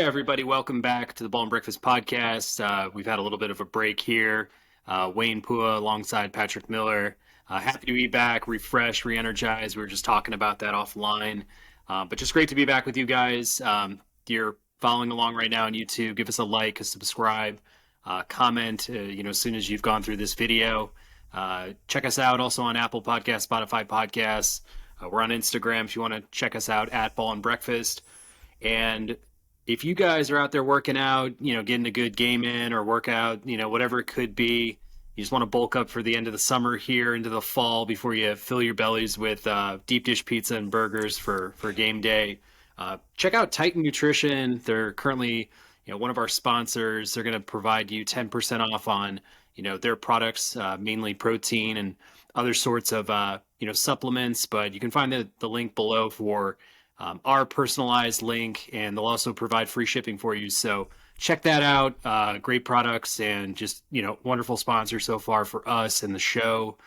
everybody. Welcome back to the Ball and Breakfast podcast. We've had a little bit of a break here. Wayne Pua alongside Patrick Miller. Happy to be back, refreshed, re-energized. We were just talking about that offline. But just great to be back with you guys. You're following along right now on YouTube. Give us a like, a subscribe, comment, as soon as you've gone through this video. Check us out also on Apple Podcasts, Spotify Podcasts. We're on Instagram if you want to check us out at Ball and Breakfast. And if you guys are out there working out, getting a good game in or workout, whatever it could be, you just want to bulk up for the end of the summer here into the fall before you fill your bellies with deep dish pizza and burgers for game day. Check out Titan Nutrition. They're currently, one of our sponsors. They're going to provide you 10% off on, their products, mainly protein and other sorts of, supplements. But you can find the link below for our personalized link, and they'll also provide free shipping for you. So check that out. Great products and just, wonderful sponsor so far for us and the show.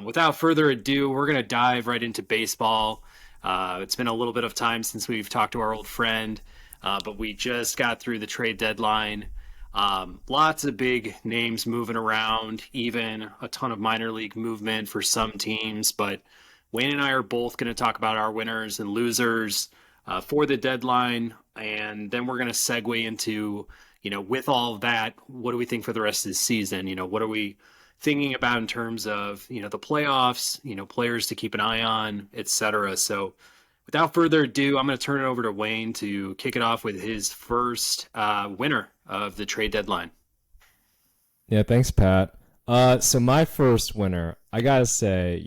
Without further ado, we're going to dive right into baseball. It's been a little bit of time since we've talked to our old friend, but we just got through the trade deadline. Lots of big names moving around, even a ton of minor league movement for some teams, but Wayne and I are both going to talk about our winners and losers for the deadline, and then we're going to segue into, with all of that, what do we think for the rest of the season? What are we thinking about in terms of, the playoffs, players to keep an eye on, etc. So without further ado, I'm going to turn it over to Wayne to kick it off with his first winner of the trade deadline. Yeah, thanks, Pat. So my first winner, I gotta say,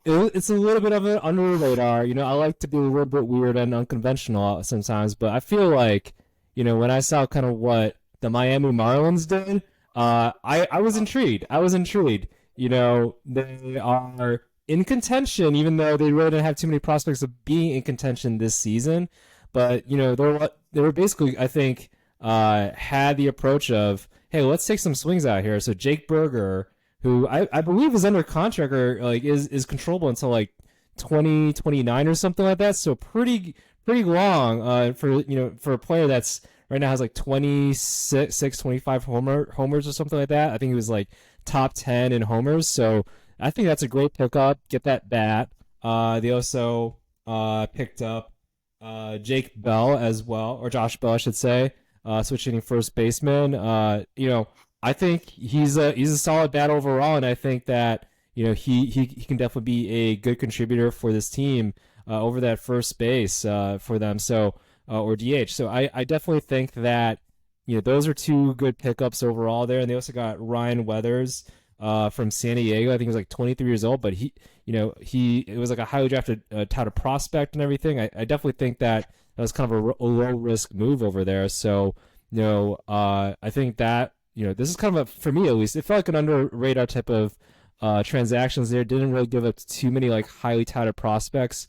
it's a little bit of an under the radar. I like to be a little bit weird and unconventional sometimes, but I feel like, when I saw kind of what the Miami Marlins did, I was intrigued. They are in contention, even though they really didn't have too many prospects of being in contention this season. But, they were basically, I think, had the approach of, hey, let's take some swings out here. So Jake Berger, who I believe is under contract or is controllable until 2029 or something like that. So pretty long for a player that's right now has 25 homers or something like that. I think he was top 10 in homers. So I think that's a great pickup. Get that bat. They also picked up Jake Bell as well, or Josh Bell, I should say, switching first baseman. I think he's a solid bat overall, and I think that he can definitely be a good contributor for this team over that first base for them. So or DH. So I definitely think that those are two good pickups overall there, and they also got Ryan Weathers from San Diego. I think he was 23 years old, but he it was a highly drafted touted prospect and everything. I definitely think that was kind of a low risk move over there. So I think that. This is kind of for me at least, it felt like an under radar type of transactions there. Didn't really give up too many highly touted prospects.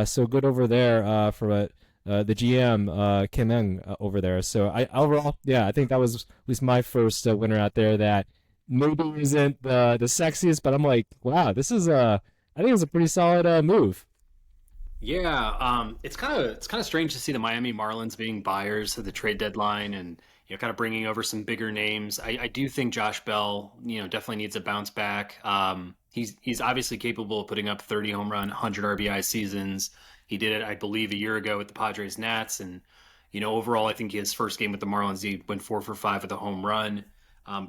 So good over there for the GM Kim Eng over there. So overall, I think that was at least my first winner out there that maybe isn't the sexiest, but I'm wow, this is I think it's a pretty solid move. Yeah, it's kind of strange to see the Miami Marlins being buyers at the trade deadline and kind of bringing over some bigger names. I do think Josh Bell, definitely needs a bounce back. He's obviously capable of putting up 30 home run, 100 RBI seasons. He did it, I believe, a year ago with the Padres Nats, and overall, I think his first game with the Marlins, he went 4 for 5 with a home run.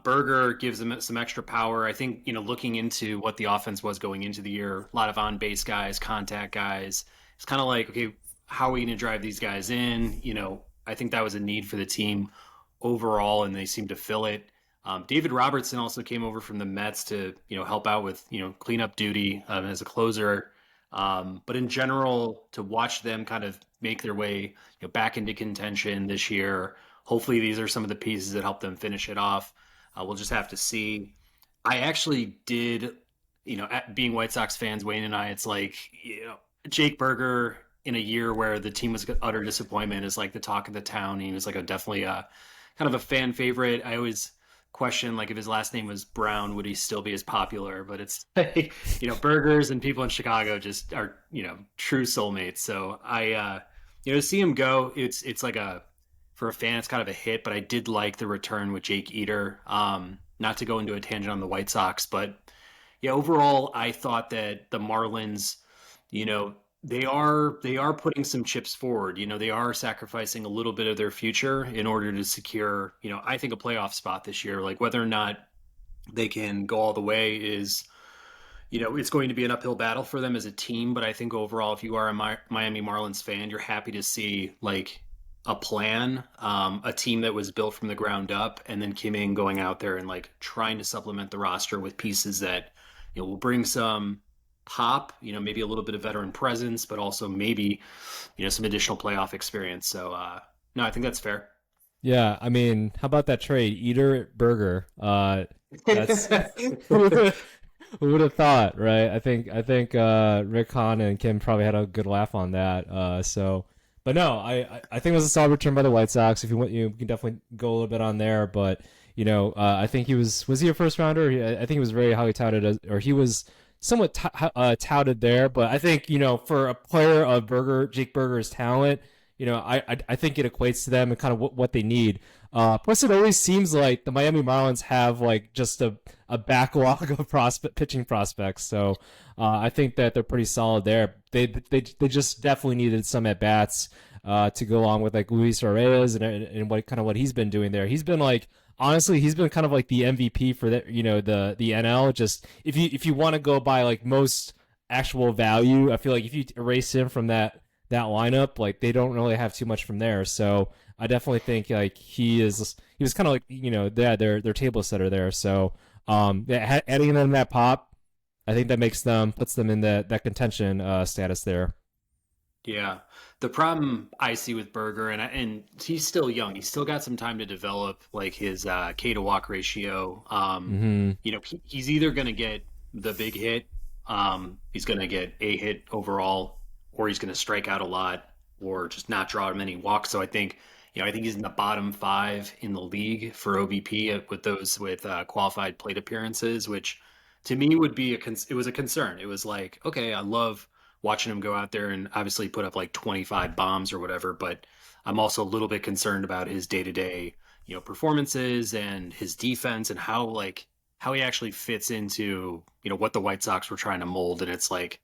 Berger gives him some extra power. I think looking into what the offense was going into the year, a lot of on base guys, contact guys. It's kind of okay, how are we going to drive these guys in? I think that was a need for the team overall, and they seem to fill it. David Robertson also came over from the Mets to help out with cleanup duty as a closer. But in general, to watch them kind of make their way back into contention this year, hopefully these are some of the pieces that help them finish it off. We'll just have to see. I actually did, being White Sox fans, Wayne and I, it's Jake Berger in a year where the team was utter disappointment is the talk of the town. He was definitely a kind of a fan favorite. I always question if his last name was Brown, would he still be as popular? But it's burgers and people in Chicago just are true soulmates. So I to see him go, it's a for a fan, it's kind of a hit, but I did like the return with Jake Eater. Not to go into a tangent on the White Sox, but yeah, overall, I thought that the Marlins, you know, they are putting some chips forward. They are sacrificing a little bit of their future in order to secure, I think a playoff spot this year. Like whether or not they can go all the way is, it's going to be an uphill battle for them as a team. But I think overall, if you are a Miami Marlins fan, you're happy to see like a plan, a team that was built from the ground up, and then Kim In going out there and like trying to supplement the roster with pieces that will bring some pop, maybe a little bit of veteran presence, but also maybe some additional playoff experience. So no, I think that's fair. Yeah, I mean, how about that trade? Eater Burger. That's who would have thought, right? I think Rick Hahn and Kim probably had a good laugh on that. But no, I think it was a solid return by the White Sox. If you want, you can definitely go a little bit on there. But I think was he a first rounder? I think he was very highly touted or he was somewhat touted there. But I think for a player of Jake Berger's talent, I think it equates to them and kind of what they need. Plus, it always seems like the Miami Marlins have like just a backlog of pitching prospects. So I think that they're pretty solid there. They just definitely needed some at bats to go along with like Luis Reyes and what he's been doing there. He's been like honestly, he's been kind of like the MVP for the NL. Just if you want to go by like most actual value, I feel like if you erase him from that lineup, like they don't really have too much from there. So I definitely think like he was kind of like their table setter there. So adding in that pop, I think that puts them in that contention status there. Yeah. The problem I see with Berger, and he's still young. He's still got some time to develop like his K to walk ratio. Mm-hmm. He's either going to get the big hit, he's going to get a hit overall, or he's going to strike out a lot, or just not draw many walks. So I think he's in the bottom five in the league for OBP with qualified plate appearances, which to me would be it was a concern. It was like, okay, I love watching him go out there and obviously put up like 25 bombs or whatever, but I'm also a little bit concerned about his day-to-day, performances and his defense and how he actually fits into, what the White Sox were trying to mold. And it's like,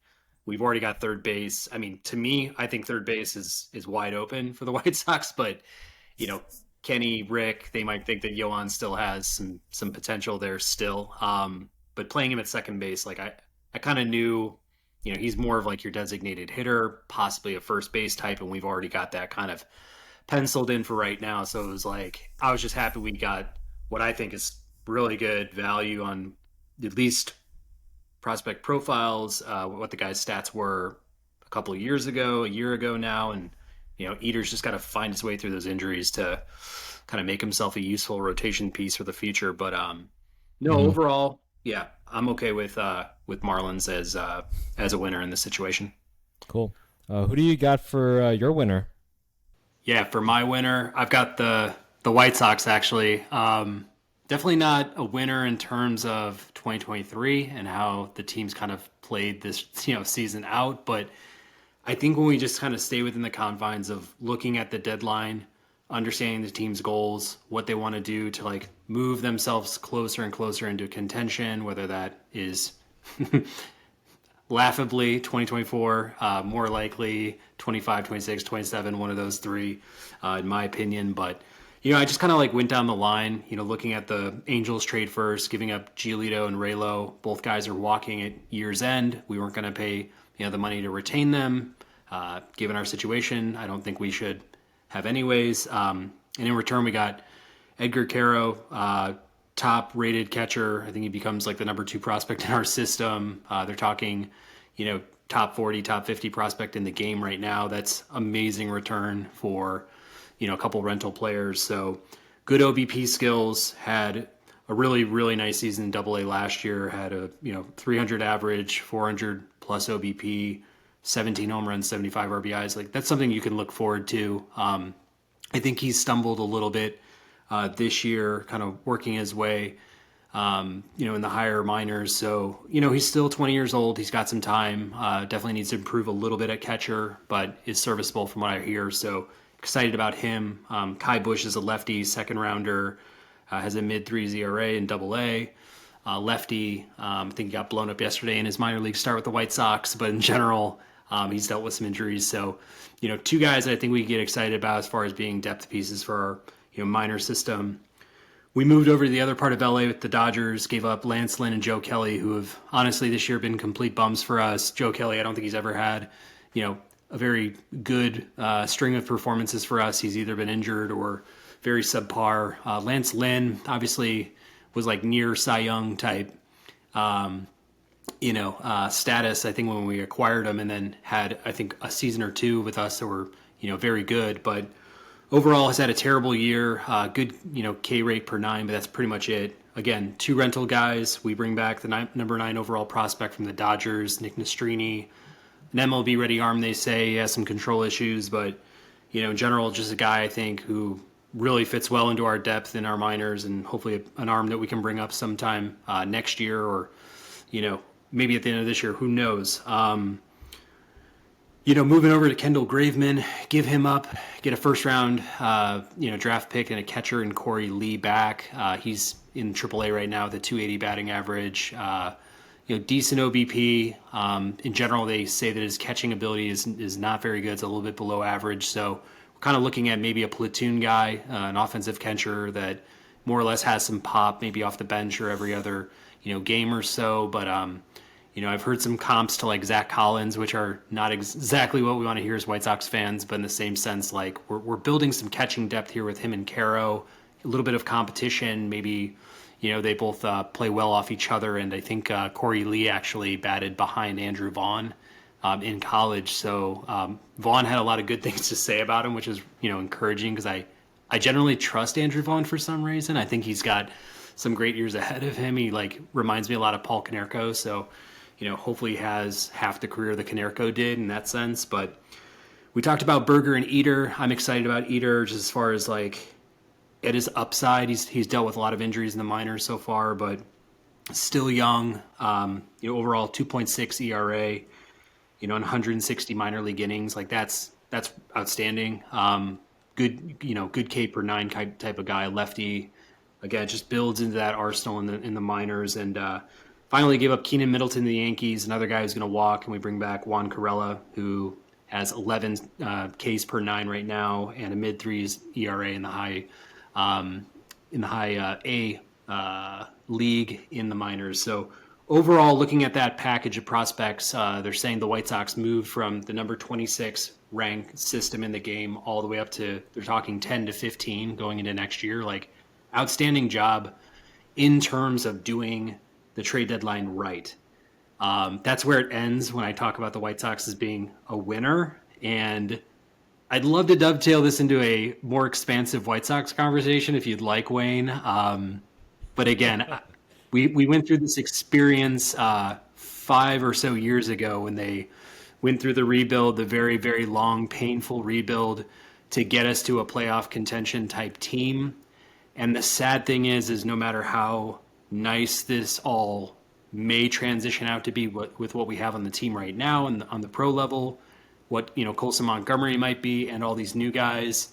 we've already got third base. I mean, to me, I think third base is wide open for the White Sox, but you know, Kenny, Rick, they might think that Yohan still has some potential there still. But playing him at second base, like I kind of knew, he's more of like your designated hitter, possibly a first base type, and we've already got that kind of penciled in for right now. So it was like I was just happy we got what I think is really good value on at least prospect profiles, what the guy's stats were a couple of years ago, a year ago now, and Eater's just got to find his way through those injuries to kind of make himself a useful rotation piece for the future. But no, Mm-hmm. overall, yeah, I'm okay with Marlins as a winner in this situation. Cool. Who do you got for your winner? Yeah, for my winner, I've got the White Sox actually. Definitely not a winner in terms of 2023 and how the teams kind of played this season out, but I think when we just kind of stay within the confines of looking at the deadline, understanding the team's goals, what they want to do to like move themselves closer and closer into contention, whether that is laughably 2024, more likely 25, 26, 27, one of those three, in my opinion. But, I just kind of like went down the line, looking at the Angels trade first, giving up Giolito and Raylo. Both guys are walking at year's end. We weren't going to pay, the money to retain them. Given our situation, I don't think we should have anyways. And in return, we got Edgar Caro, top rated catcher. I think he becomes like the number 2 prospect in our system. They're talking, top 40, top 50 prospect in the game right now. That's amazing return for, a couple rental players. So good OBP skills, had a really, really nice season in Double A last year, had a, 300 average, 400 plus OBP, 17 home runs, 75 RBIs. Like that's something you can look forward to. I think he's stumbled a little bit this year, kind of working his way, in the higher minors. So, he's still 20 years old. He's got some time. Definitely needs to improve a little bit at catcher, but is serviceable from what I hear. So excited about him. Kai Bush is a lefty, second rounder, has a mid threes ERA in Double A. Lefty, I think he got blown up yesterday in his minor league start with the White Sox, but in general, he's dealt with some injuries. So, two guys that I think we get excited about as far as being depth pieces for our minor system. We moved over to the other part of LA with the Dodgers, gave up Lance Lynn and Joe Kelly, who have honestly this year been complete bums for us. Joe Kelly, I don't think he's ever had, a very good string of performances for us. He's either been injured or very subpar. Lance Lynn obviously was like near Cy Young type, status, I think, when we acquired him, and then had, I think, a season or two with us that were, very good. But overall has had a terrible year. Good, K rate per 9, but that's pretty much it. Again, 2 rental guys. We bring back the number 9 overall prospect from the Dodgers, Nick Nastrini. An MLB ready arm, they say. He has some control issues, but, in general, just a guy, I think, who really fits well into our depth in our minors, and hopefully an arm that we can bring up sometime next year, or, maybe at the end of this year. Who knows? Moving over to Kendall Graveman, give him up, get a first round, draft pick and a catcher in Corey Lee back. He's in AAA right now with a 280 batting average. Decent OBP. In general, they say that his catching ability is not very good. It's a little bit below average. So we're kind of looking at maybe a platoon guy, an offensive catcher that more or less has some pop, maybe off the bench or every other, game or so. But, I've heard some comps to like Zach Collins, which are not exactly what we want to hear as White Sox fans, but in the same sense, like we're building some catching depth here with him and Caro, a little bit of competition, maybe. They both play well off each other, and I think Corey Lee actually batted behind Andrew Vaughn in college. So Vaughn had a lot of good things to say about him, which is encouraging, because I generally trust Andrew Vaughn for some reason. I think he's got some great years ahead of him. He reminds me a lot of Paul Konerko, so hopefully he has half the career that Konerko did in that sense. But we talked about Berger and Eater. I'm excited about Eater just as far as at his upside. He's dealt with a lot of injuries in the minors so far, but still young. Overall 2.6 ERA, 160 minor league innings. That's outstanding. Good K per 9 type of guy, lefty. Again, just builds into that arsenal in the minors. And finally gave up Keenan Middleton to the Yankees, another guy who's going to walk, and we bring back Juan Corella, who has 11 Ks per 9 right now and a mid threes ERA in the high A league in the minors. So overall, looking at that package of prospects, they're saying the White Sox moved from the number 26 ranked system in the game all the way up to, they're talking 10 to 15 going into next year. Outstanding job in terms of doing the trade deadline right. That's where it ends when I talk about the White Sox as being a winner. And I'd love to dovetail this into a more expansive White Sox conversation if you'd like, Wayne. But again, we went through this experience 5 or so years ago when they went through the rebuild, the very, very long, painful rebuild to get us to a playoff contention type team. And the sad thing is no matter how nice this all may transition out to be with what we have on the team right now and on the pro level, what Colson Montgomery might be, and all these new guys,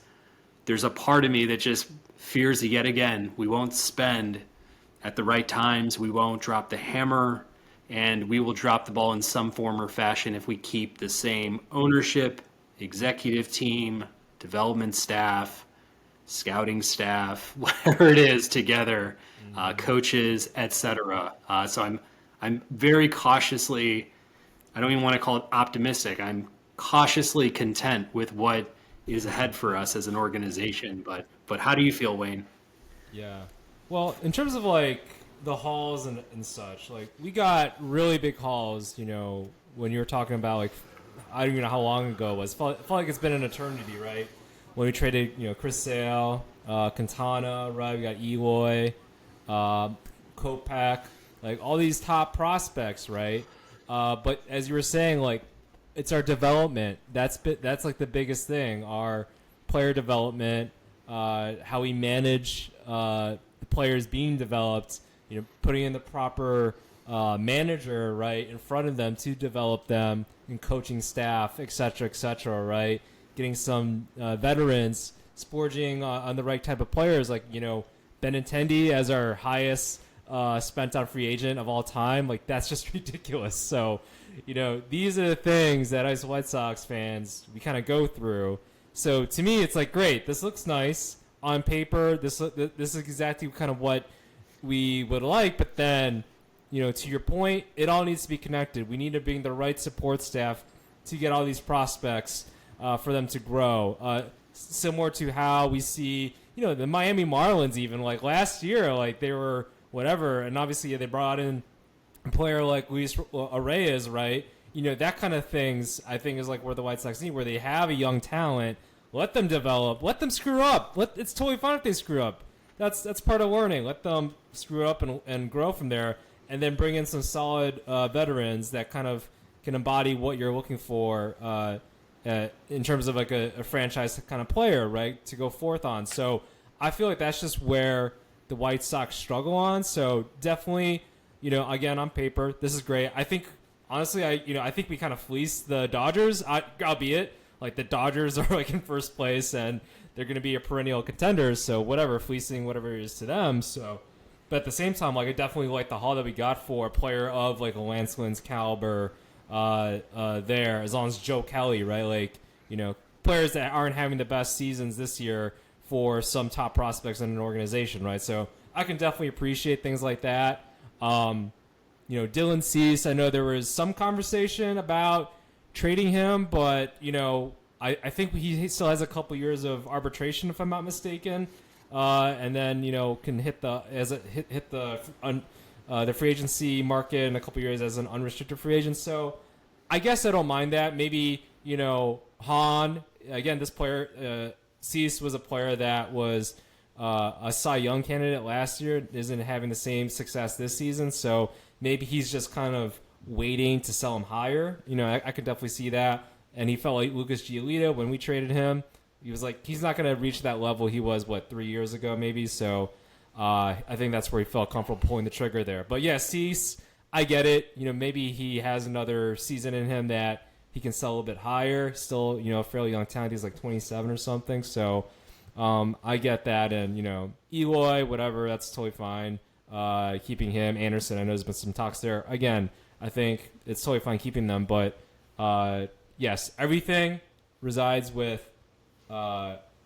there's a part of me that just fears that yet again we won't spend at the right times, we won't drop the hammer, and we will drop the ball in some form or fashion if we keep the same ownership, executive team, development staff, scouting staff, whatever it is, together, coaches, etc. So I'm very cautiously, I don't even want to call it optimistic, I'm cautiously content with what is ahead for us as an organization. But how do you feel, Wayne? Yeah. Well, in terms of the hauls and such, we got really big hauls, when you were talking about I don't even know how long ago it was. It felt like it's been an eternity, right? When we traded, Chris Sale, Quintana, right? We got Eloy, Kopak, all these top prospects, right? But as you were saying, it's our development. That's the biggest thing. Our player development, how we manage the players being developed. Putting in the proper manager right in front of them to develop them, and coaching staff, et cetera, right? getting some veterans, splurging on the right type of players, like Benintendi as our highest spent on free agent of all time. Like that's just ridiculous. So, these are the things that as White Sox fans we kind of go through. So to me, it's like great. This looks nice on paper. This is exactly kind of what we would like. But then, to your point, it all needs to be connected. We need to bring the right support staff to get all these prospects for them to grow. Similar to how we see, the Miami Marlins even like last year, like they were whatever, and obviously they brought in a player like Luis Arraez, right? That kind of things I think is like where the White Sox need, where they have a young talent, let them develop, let them screw up. It's totally fine if they screw up. That's part of learning. Let them screw up and grow from there, and then bring in some solid veterans that kind of can embody what you're looking for in terms of like a franchise kind of player, right, to go forth on. So I feel like that's just where the White Sox struggle on. So definitely, again, on paper, this is great. I think, honestly, I think we kind of fleeced the Dodgers, albeit like the Dodgers are like in first place and they're going to be a perennial contender. So whatever, fleecing whatever it is to them. So, but at the same time, like I definitely like the haul that we got for a player of like a Lance Lynn's caliber there, as long as Joe Kelly, right? Like, players that aren't having the best seasons this year for some top prospects in an organization, right? So I can definitely appreciate things like that. Dylan Cease, I know there was some conversation about trading him, but I think he still has a couple years of arbitration, if I'm not mistaken, and then can hit the free agency market in a couple years as an unrestricted free agent. So I guess I don't mind that. Maybe Han, again, this player Cease was a player that was a Cy Young candidate last year, isn't having the same success this season. So maybe he's just kind of waiting to sell him higher. I could definitely see that. And he felt like Lucas Giolito when we traded him. He was like, he's not going to reach that level he was, 3 years ago maybe. So I think that's where he felt comfortable pulling the trigger there. But yeah, Cease, I get it. Maybe he has another season in him that he can sell a little bit higher. Still, a fairly young talent. He's like 27 or something. So I get that. And, Eloy, whatever, that's totally fine. Keeping him. Anderson, I know there's been some talks there. Again, I think it's totally fine keeping them. But, yes, everything resides with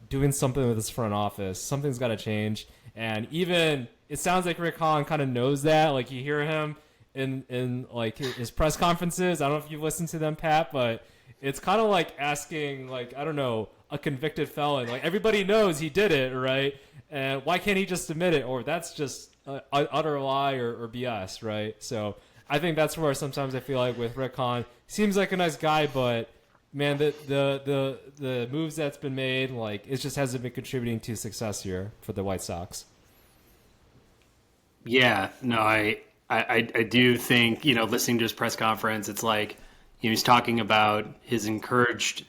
doing something with his front office. Something's got to change. And even, it sounds like Rick Hahn kind of knows that. Like, you hear him in like his press conferences. I don't know if you've listened to them, Pat, but it's kind of like asking, like, I don't know, a convicted felon. Like, everybody knows he did it, right? And why can't he just admit it? Or that's just utter lie or BS, right? So I think that's where sometimes I feel like with Rick Hahn, seems like a nice guy, but man, the moves that's been made, like, it just hasn't been contributing to success here for the White Sox. Yeah, no, I do think, listening to his press conference, it's like, he's talking about his encouraged,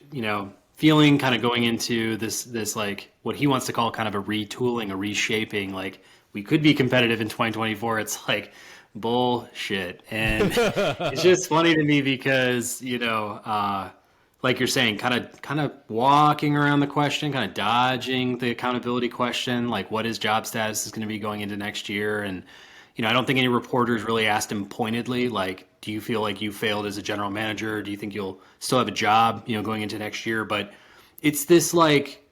feeling kind of going into this like what he wants to call kind of a retooling, a reshaping, like we could be competitive in 2024. It's like bullshit. And it's just funny to me because, like you're saying, kind of walking around the question, kind of dodging the accountability question, like what his job status is going to be going into next year. And, I don't think any reporters really asked him pointedly, like, do you feel like you failed as a general manager? Do you think you'll still have a job, going into next year? But it's this like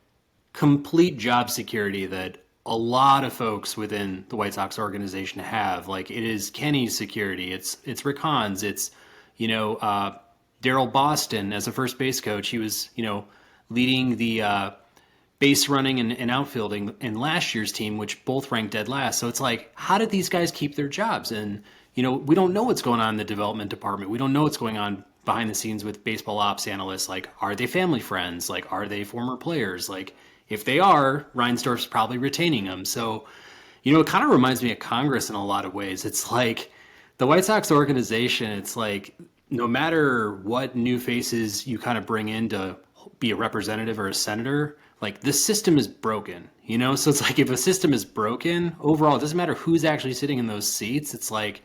complete job security that a lot of folks within the White Sox organization have. Like, it is Kenny's security. It's Rick Hahn's. It's, Daryl Boston as a first base coach. He was, leading the base running and outfielding in last year's team, which both ranked dead last. So it's like, how did these guys keep their jobs? And, we don't know what's going on in the development department. We don't know what's going on behind the scenes with baseball ops analysts. Like, are they family friends? Like, are they former players? Like, if they are, Reinsdorf's probably retaining them. So, it kind of reminds me of Congress in a lot of ways. It's like the White Sox organization, it's like no matter what new faces you kind of bring in to be a representative or a senator, like the system is broken, So it's like if a system is broken, overall, it doesn't matter who's actually sitting in those seats. It's like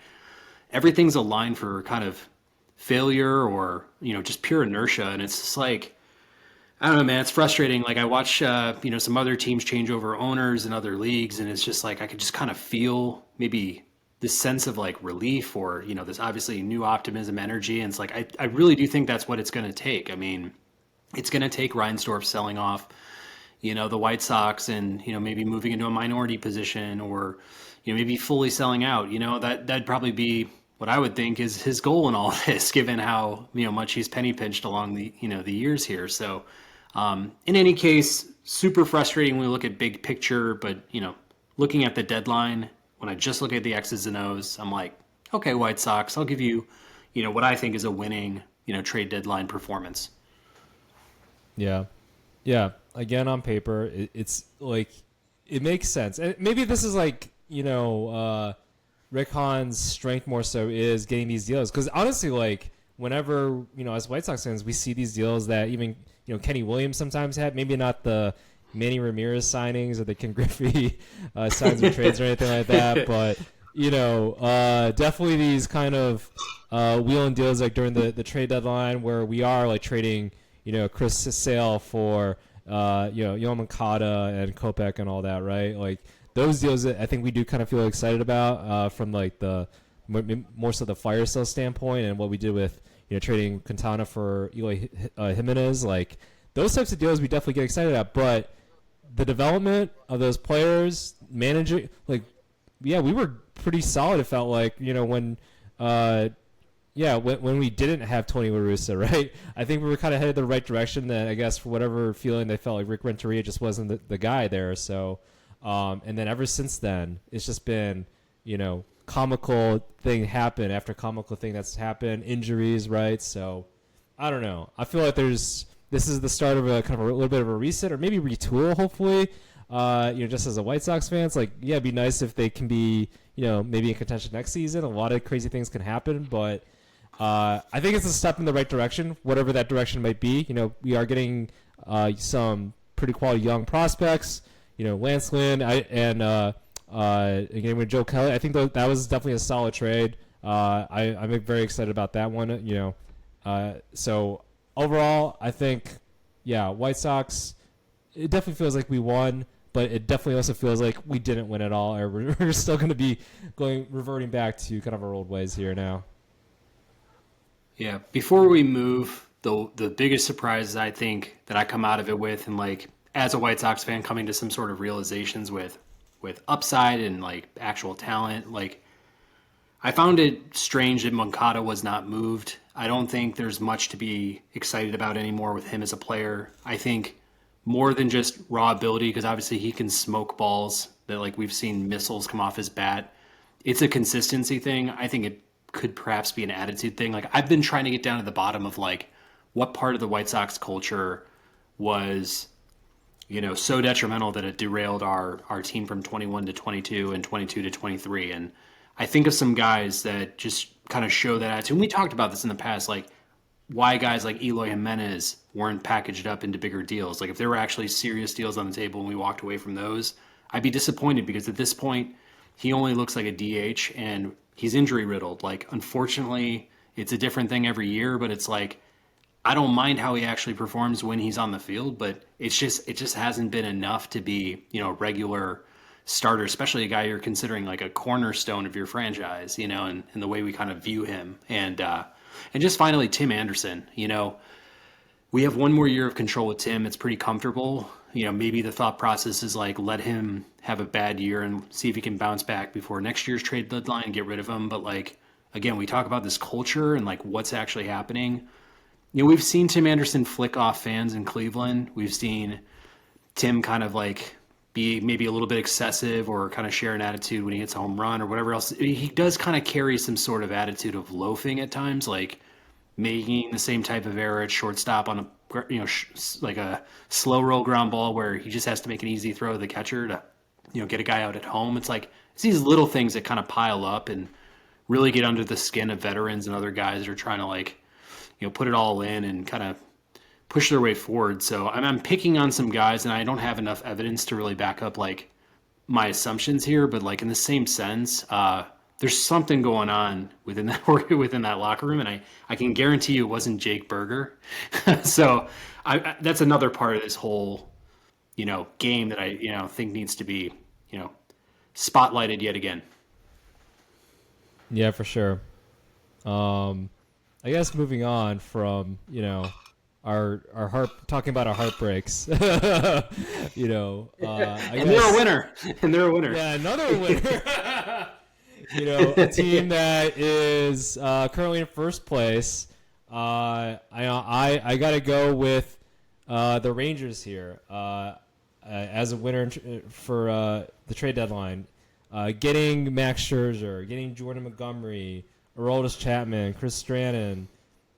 everything's aligned for kind of failure or, just pure inertia. And it's just like, I don't know, man. It's frustrating. Like I watch, some other teams change over owners in other leagues, and it's just like I could just kind of feel maybe this sense of like relief, or this obviously new optimism, energy, and it's like I really do think that's what it's going to take. I mean, it's going to take Reinsdorf selling off, the White Sox, and maybe moving into a minority position, or maybe fully selling out. That'd probably be what I would think is his goal in all this, given how much he's penny pinched along the years here. So, in any case, super frustrating when we look at big picture, but looking at the deadline, when I just look at the X's and O's, I'm like, okay, White Sox, I'll give you, what I think is a winning, trade deadline performance. Yeah. Yeah. Again, on paper, it's like it makes sense. And maybe this is like, Rick Hahn's strength more so is getting these deals. Because honestly, like, whenever, as White Sox fans, we see these deals that even, Kenny Williams sometimes had, maybe not the Manny Ramirez signings or the Ken Griffey signs or trades or anything like that, but, definitely these kind of wheeling deals like during the trade deadline where we are like trading, Chris Sale for, Yoan Moncada and Kopech and all that, right? Like those deals that I think we do kind of feel excited about from like the more so the fire sale standpoint, and what we did with trading Quintana for Eloy Jimenez, like those types of deals we definitely get excited at. But the development of those players, managing, like, yeah, we were pretty solid. It felt like when when we didn't have Tony La Russa, right? I think we were kind of headed the right direction. That I guess for whatever feeling they felt like Rick Renteria just wasn't the guy there. So, and then ever since then, it's just been, comical thing happen after comical thing that's happened, injuries, right? So, I don't know. I feel like this is the start of a kind of a little bit of a reset, or maybe retool, hopefully. Just as a White Sox fan, it's like, yeah, it'd be nice if they can be, maybe in contention next season. A lot of crazy things can happen, but I think it's a step in the right direction, whatever that direction might be. We are getting some pretty quality young prospects. Lance Lynn and again with Joe Kelly. I think that was definitely a solid trade. I'm very excited about that one. So overall, I think, yeah, White Sox. It definitely feels like we won, but it definitely also feels like we didn't win at all, or we're still going to be reverting back to kind of our old ways here now. Yeah. Before we move, the biggest surprise I think that I come out of it with, and like as a White Sox fan coming to some sort of realizations with upside and like actual talent, like I found it strange that Moncada was not moved. I don't think there's much to be excited about anymore with him as a player. I think more than just raw ability, because obviously he can smoke balls that like we've seen missiles come off his bat. It's a consistency thing. I think it could perhaps be an attitude thing. Like I've been trying to get down to the bottom of like what part of the White Sox culture was, so detrimental that it derailed our team from 21 to 22 and 22 to 23. And I think of some guys that just kind of show that attitude. And we talked about this in the past, like why guys like Eloy Jimenez weren't packaged up into bigger deals. Like if there were actually serious deals on the table and we walked away from those, I'd be disappointed, because at this point he only looks like a DH and he's injury riddled. Like unfortunately, it's a different thing every year, but it's like I don't mind how he actually performs when he's on the field, but it just hasn't been enough to be, a regular starter, especially a guy you're considering like a cornerstone of your franchise, and the way we kind of view him. And just finally, Tim Anderson, we have one more year of control with Tim. It's pretty comfortable. Maybe the thought process is like, let him have a bad year and see if he can bounce back before next year's trade deadline and get rid of him. But like, again, we talk about this culture and like what's actually happening. We've seen Tim Anderson flick off fans in Cleveland. We've seen Tim kind of like be maybe a little bit excessive or kind of share an attitude when he hits a home run or whatever else. He does kind of carry some sort of attitude of loafing at times, like making the same type of error at shortstop on like a slow roll ground ball where he just has to make an easy throw to the catcher to, get a guy out at home. It's like it's these little things that kind of pile up and really get under the skin of veterans and other guys that are trying to like, put it all in and kind of push their way forward. So I'm picking on some guys, and I don't have enough evidence to really back up like my assumptions here. But like in the same sense, there's something going on within that within that locker room, and I can guarantee you it wasn't Jake Berger. So that's another part of this whole game that I think needs to be you know spotlighted yet again. Yeah, for sure. I guess moving on from our heart talking about our heartbreaks. I And they're a guess winner, and they're a winner. yeah, another winner. A team that is currently in first place. I got to go with the Rangers here as a winner for the trade deadline. Getting Max Scherzer, getting Jordan Montgomery, Aroldis Chapman, Chris Stratton,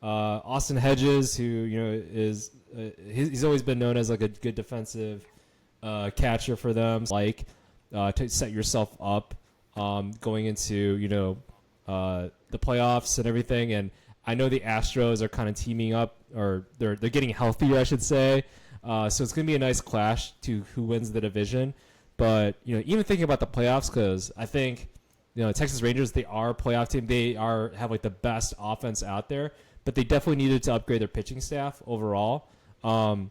Austin Hedges, who is he's always been known as like a good defensive catcher for them. To set yourself up going into the playoffs and everything. And I know the Astros are kind of teaming up, or they're getting healthier, I should say. So it's going to be a nice clash to who wins the division. But even thinking about the playoffs, because I think Texas Rangers, they are a playoff team. They have like the best offense out there, but they definitely needed to upgrade their pitching staff overall. I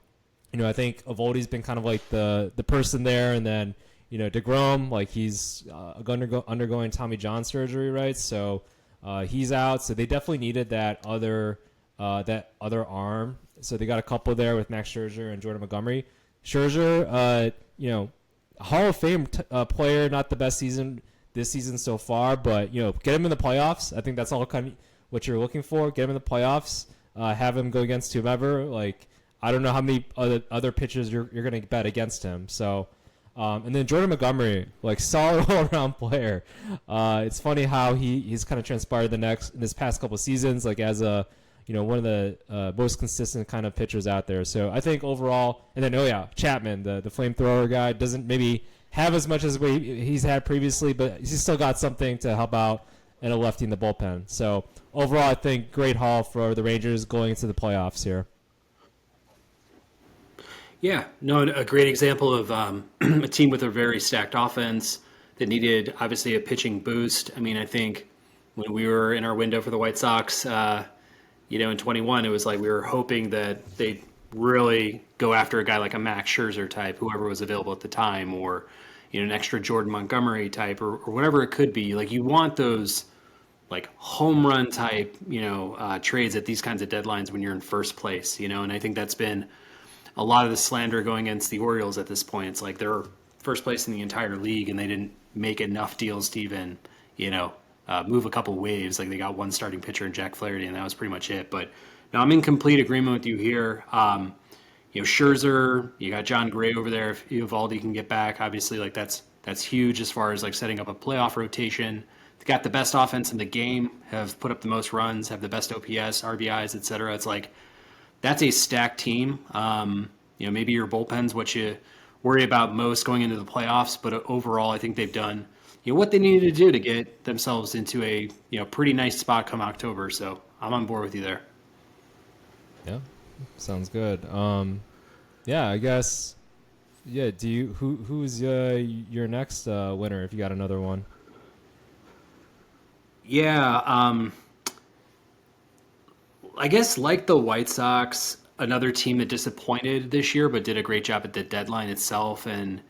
think Eovaldi's been kind of like the person there, and then DeGrom, like he's undergoing Tommy John surgery, right? So he's out. So they definitely needed that other arm. So they got a couple there with Max Scherzer and Jordan Montgomery. Scherzer, Hall of Fame player, not the best season this season so far, but get him in the playoffs. I think that's all kind of what you're looking for. Get him in the playoffs. Have him go against whomever. Like I don't know how many other pitchers you're going to bet against him. So, and then Jordan Montgomery, like solid all around player. It's funny how he's kind of transpired in this past couple of seasons, like as a one of the most consistent kind of pitchers out there. So I think overall, and then Chapman, the flamethrower guy, doesn't maybe have as much as he's had previously, but he's still got something to help out and a lefty in the bullpen. So overall, I think great haul for the Rangers going into the playoffs here. Yeah, no, a great example of a team with a very stacked offense that needed obviously a pitching boost. I mean, I think when we were in our window for the White Sox, in 21, it was like we were hoping that they'd really go after a guy like a Max Scherzer type, whoever was available at the time, or an extra Jordan Montgomery type, or whatever it could be. Like you want those like home run type, trades at these kinds of deadlines when you're in first place, and I think that's been a lot of the slander going against the Orioles at this point. It's like they're first place in the entire league and they didn't make enough deals to even, move a couple waves. Like they got one starting pitcher in Jack Flaherty, and that was pretty much it. But no, I'm in complete agreement with you here. Scherzer, you got John Gray over there. If Eovaldi can get back, obviously, like that's huge as far as like setting up a playoff rotation. They got the best offense in the game, have put up the most runs, have the best OPS, RBIs, etc. It's like that's a stacked team. Maybe your bullpen's what you worry about most going into the playoffs, but overall, I think they've done what they needed to do to get themselves into a pretty nice spot come October. So I'm on board with you there. Yeah, sounds good. I guess. Yeah, who's your next winner if you got another one? Yeah, I guess like the White Sox, another team that disappointed this year but did a great job at the deadline itself, and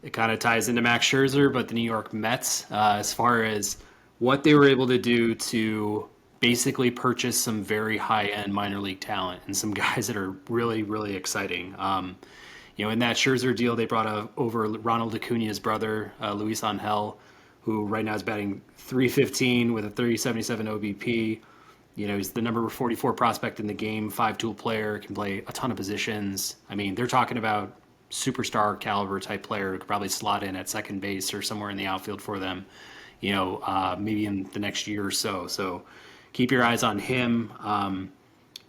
it kind of ties into Max Scherzer, but the New York Mets, as far as what they were able to do to basically purchase some very high-end minor league talent and some guys that are really, really exciting. In that Scherzer deal, they brought over Ronald Acuna's brother, Luis Angel, who right now is batting .315 with a .377 OBP. He's the number 44 prospect in the game, 5-tool player, can play a ton of positions. I mean, they're talking about superstar caliber type player who could probably slot in at second base or somewhere in the outfield for them, maybe in the next year or so. So keep your eyes on him.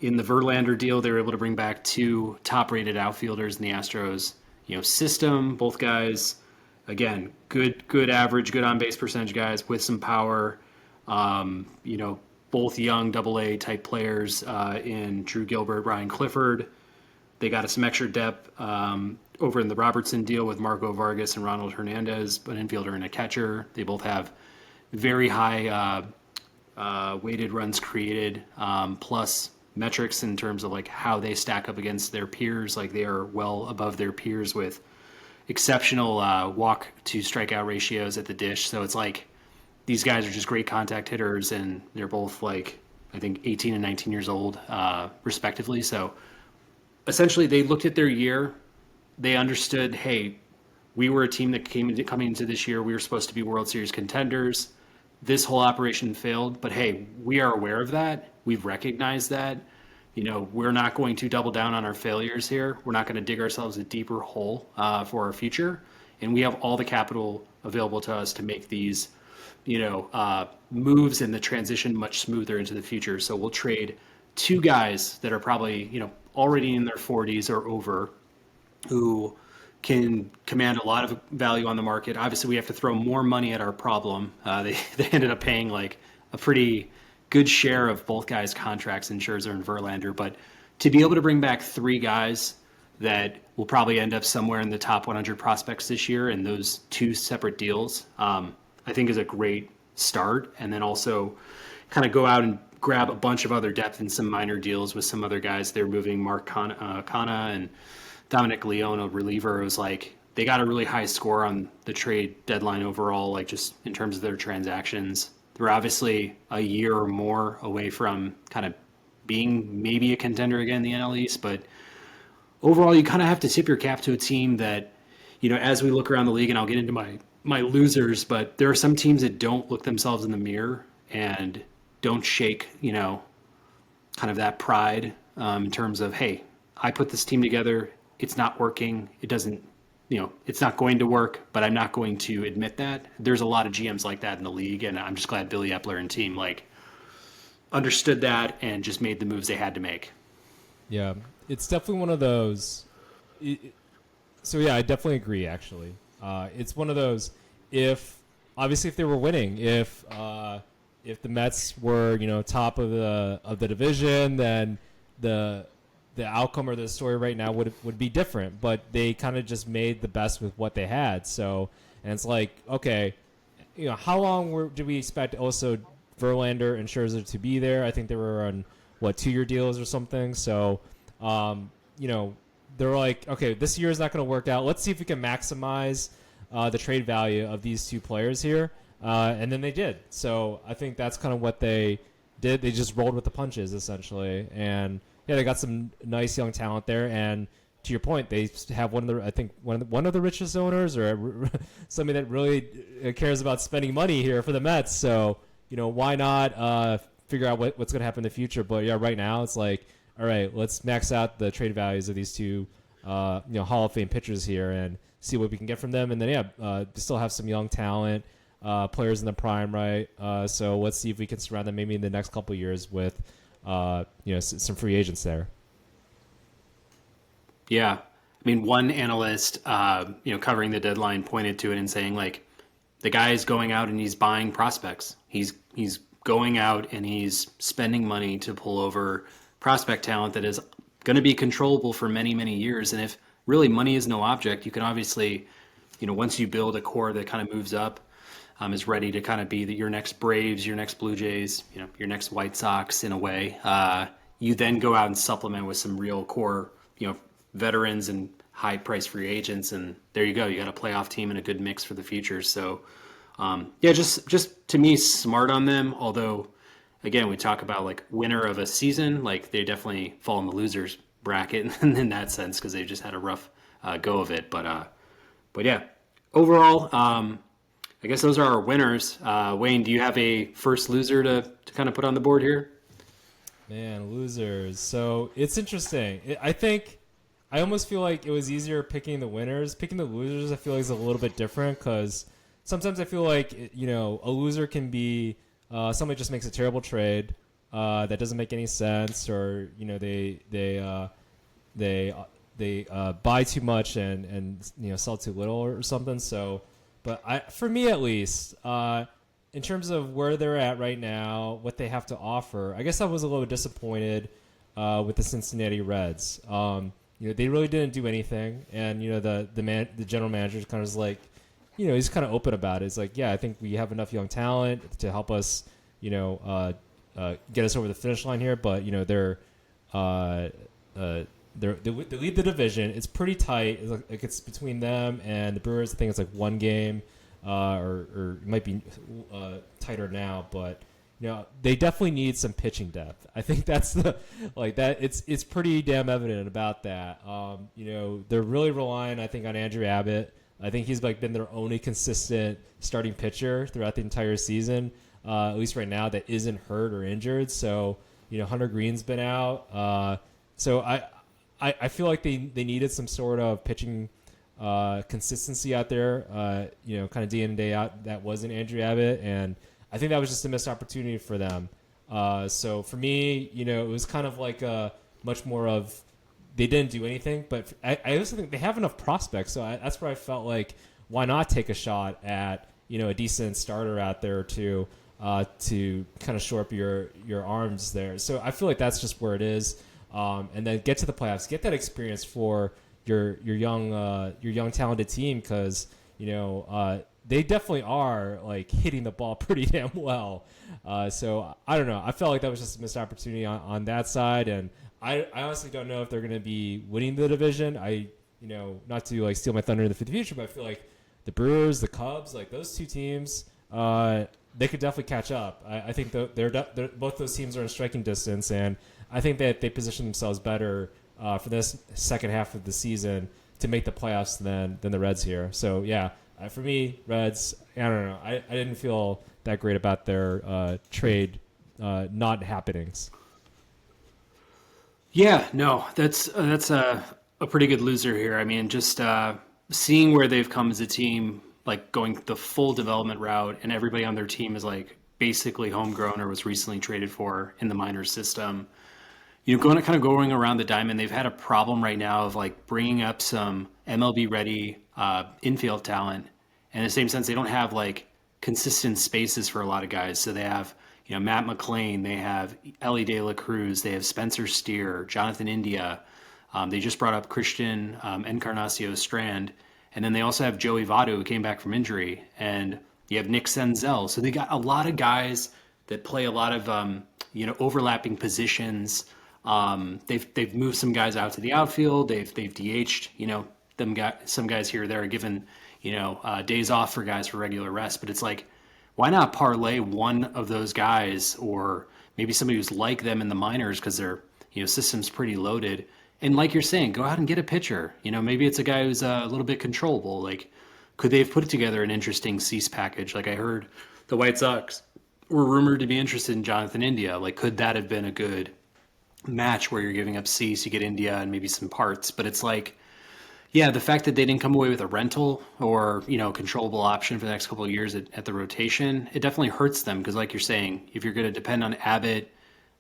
In the Verlander deal, they were able to bring back two top-rated outfielders in the Astros, system. Both guys, again, good average, good on-base percentage guys with some power. Both young Double-A type players in Drew Gilbert, Ryan Clifford. They got some extra depth over in the Robertson deal with Marco Vargas and Ronald Hernandez, an infielder and a catcher. They both have very high weighted runs created, plus metrics in terms of like how they stack up against their peers. Like they are well above their peers with exceptional walk to strikeout ratios at the dish. So it's like these guys are just great contact hitters, and they're both like I think 18 and 19 years old, respectively. So essentially, they looked at their year. They understood, hey, we were a team that coming into this year. We were supposed to be World Series contenders. This whole operation failed, but hey, we are aware of that. We've recognized that. We're not going to double down on our failures here. We're not going to dig ourselves a deeper hole for our future. And we have all the capital available to us to make these, moves and the transition much smoother into the future. So we'll trade two guys that are probably, already in their 40s or over, who can command a lot of value on the market. Obviously, we have to throw more money at our problem. They ended up paying like a pretty good share of both guys' contracts in Scherzer and Verlander. But to be able to bring back three guys that will probably end up somewhere in the top 100 prospects this year in those two separate deals, I think is a great start. And then also kind of go out and grab a bunch of other depth in some minor deals with some other guys. They're moving Mark Kana and Dominic Leone, a reliever. It was like they got a really high score on the trade deadline overall, like just in terms of their transactions. They're obviously a year or more away from kind of being maybe a contender again in the NL East, but overall, you kind of have to tip your cap to a team that, as we look around the league, and I'll get into my losers, but there are some teams that don't look themselves in the mirror and don't shake, kind of that pride in terms of, hey, I put this team together. It's not working. It doesn't, it's not going to work, but I'm not going to admit that. There's a lot of GMs like that in the league, and I'm just glad Billy Epler and team understood that and just made the moves they had to make. Yeah, it's definitely one of those. So yeah, I definitely agree. Actually, it's one of those. If they were winning, if the Mets were top of the division, then the outcome or the story right now would be different. But they kind of just made the best with what they had. So, and it's like, okay, how long did we expect also Verlander and Scherzer to be there? I think they were on 2-year deals or something. So, they're like, okay, this year is not going to work out. Let's see if we can maximize the trade value of these two players here. And then they did. So I think that's kind of what they did. They just rolled with the punches, essentially. And yeah, they got some nice young talent there. And to your point, they have one of the richest owners, or somebody that really cares about spending money here for the Mets. So, why not figure out what's going to happen in the future? But yeah, right now it's like, all right, let's max out the trade values of these two, Hall of Fame pitchers here and see what we can get from them. And then, still have some young talent, players in the prime, right? So let's see if we can surround them maybe in the next couple of years with, some free agents there. Yeah. I mean, one analyst, covering the deadline pointed to it and saying, like, the guy is going out and he's buying prospects. He's going out and he's spending money to pull over prospect talent that is going to be controllable for many, many years. And if really money is no object, you can obviously, once you build a core that kind of moves up, is ready to kind of be your next Braves, your next Blue Jays, your next White Sox in a way. You then go out and supplement with some real core, veterans and high price free agents. And there you go. You got a playoff team and a good mix for the future. So, just to me, smart on them. Although, again, we talk about like winner of a season, like they definitely fall in the losers bracket in that sense because they just had a rough go of it. But yeah, overall, I guess those are our winners. Wayne, do you have a first loser to kind of put on the board here? Man, losers. So it's interesting. I think I almost feel like it was easier picking the winners. Picking the losers, I feel like is a little bit different because sometimes I feel like a loser can be somebody just makes a terrible trade that doesn't make any sense, or they buy too much and sell too little or something. So. But for me at least, in terms of where they're at right now, what they have to offer, I guess I was a little disappointed with the Cincinnati Reds. They really didn't do anything, and the general manager kind of was like, he's kind of open about it. It's like, yeah, I think we have enough young talent to help us, get us over the finish line here. But uh, they lead the division. It's pretty tight. It's between them and the Brewers. I think it's like one game, or it might be tighter now. But they definitely need some pitching depth. I think that's the like that. It's pretty damn evident about that. They're really relying, I think, on Andrew Abbott. I think he's been their only consistent starting pitcher throughout the entire season, at least right now, that isn't hurt or injured. So Hunter Green's been out. So I feel like they needed some sort of pitching consistency out there. Kind of day in and day out. That wasn't Andrew Abbott, and I think that was just a missed opportunity for them. So for me, it was kind of like a much more of they didn't do anything, but I also think they have enough prospects. So that's where I felt like, why not take a shot at a decent starter out there to kind of shore up your arms there. So I feel like that's just where it is, and then get to the playoffs, get that experience for your young talented team, because they definitely are like hitting the ball pretty damn well. So I don't know. I felt like that was just a missed opportunity on that side, and I honestly don't know if they're going to be winning the division. Not to like steal my thunder in the future, but I feel like the Brewers, the Cubs, like those two teams, they could definitely catch up. I think they're both those teams are in striking distance, and I think that they position themselves better for this second half of the season to make the playoffs than the Reds here. So yeah, for me, Reds, I don't know. I didn't feel that great about their trade not happenings. Yeah, no, that's a pretty good loser here. I mean, just seeing where they've come as a team, like going the full development route, and everybody on their team is like basically homegrown or was recently traded for in the minor system. Going around the diamond, they've had a problem right now of like bringing up some MLB ready infield talent. And in the same sense, they don't have like consistent spaces for a lot of guys. So they have Matt McClain, they have Ellie De La Cruz, they have Spencer Steer, Jonathan India. They just brought up Christian Encarnacio Strand, and then they also have Joey Votto, who came back from injury, and you have Nick Senzel. So they got a lot of guys that play a lot of overlapping positions. They've moved some guys out to the outfield. They've DH'd some guys here or there, given days off for guys for regular rest. But it's like, why not parlay one of those guys, or maybe somebody who's like them in the minors, because their system's pretty loaded. And like you're saying, go out and get a pitcher. Maybe it's a guy who's a little bit controllable. Like, could they have put together an interesting Cease package? Like I heard the White Sox were rumored to be interested in Jonathan India. Like, could that have been a good match where you're giving up Cease, you get India and maybe some parts? But it's like, yeah, the fact that they didn't come away with a rental or controllable option for the next couple of years at the rotation, it definitely hurts them, because like you're saying, if you're going to depend on Abbott,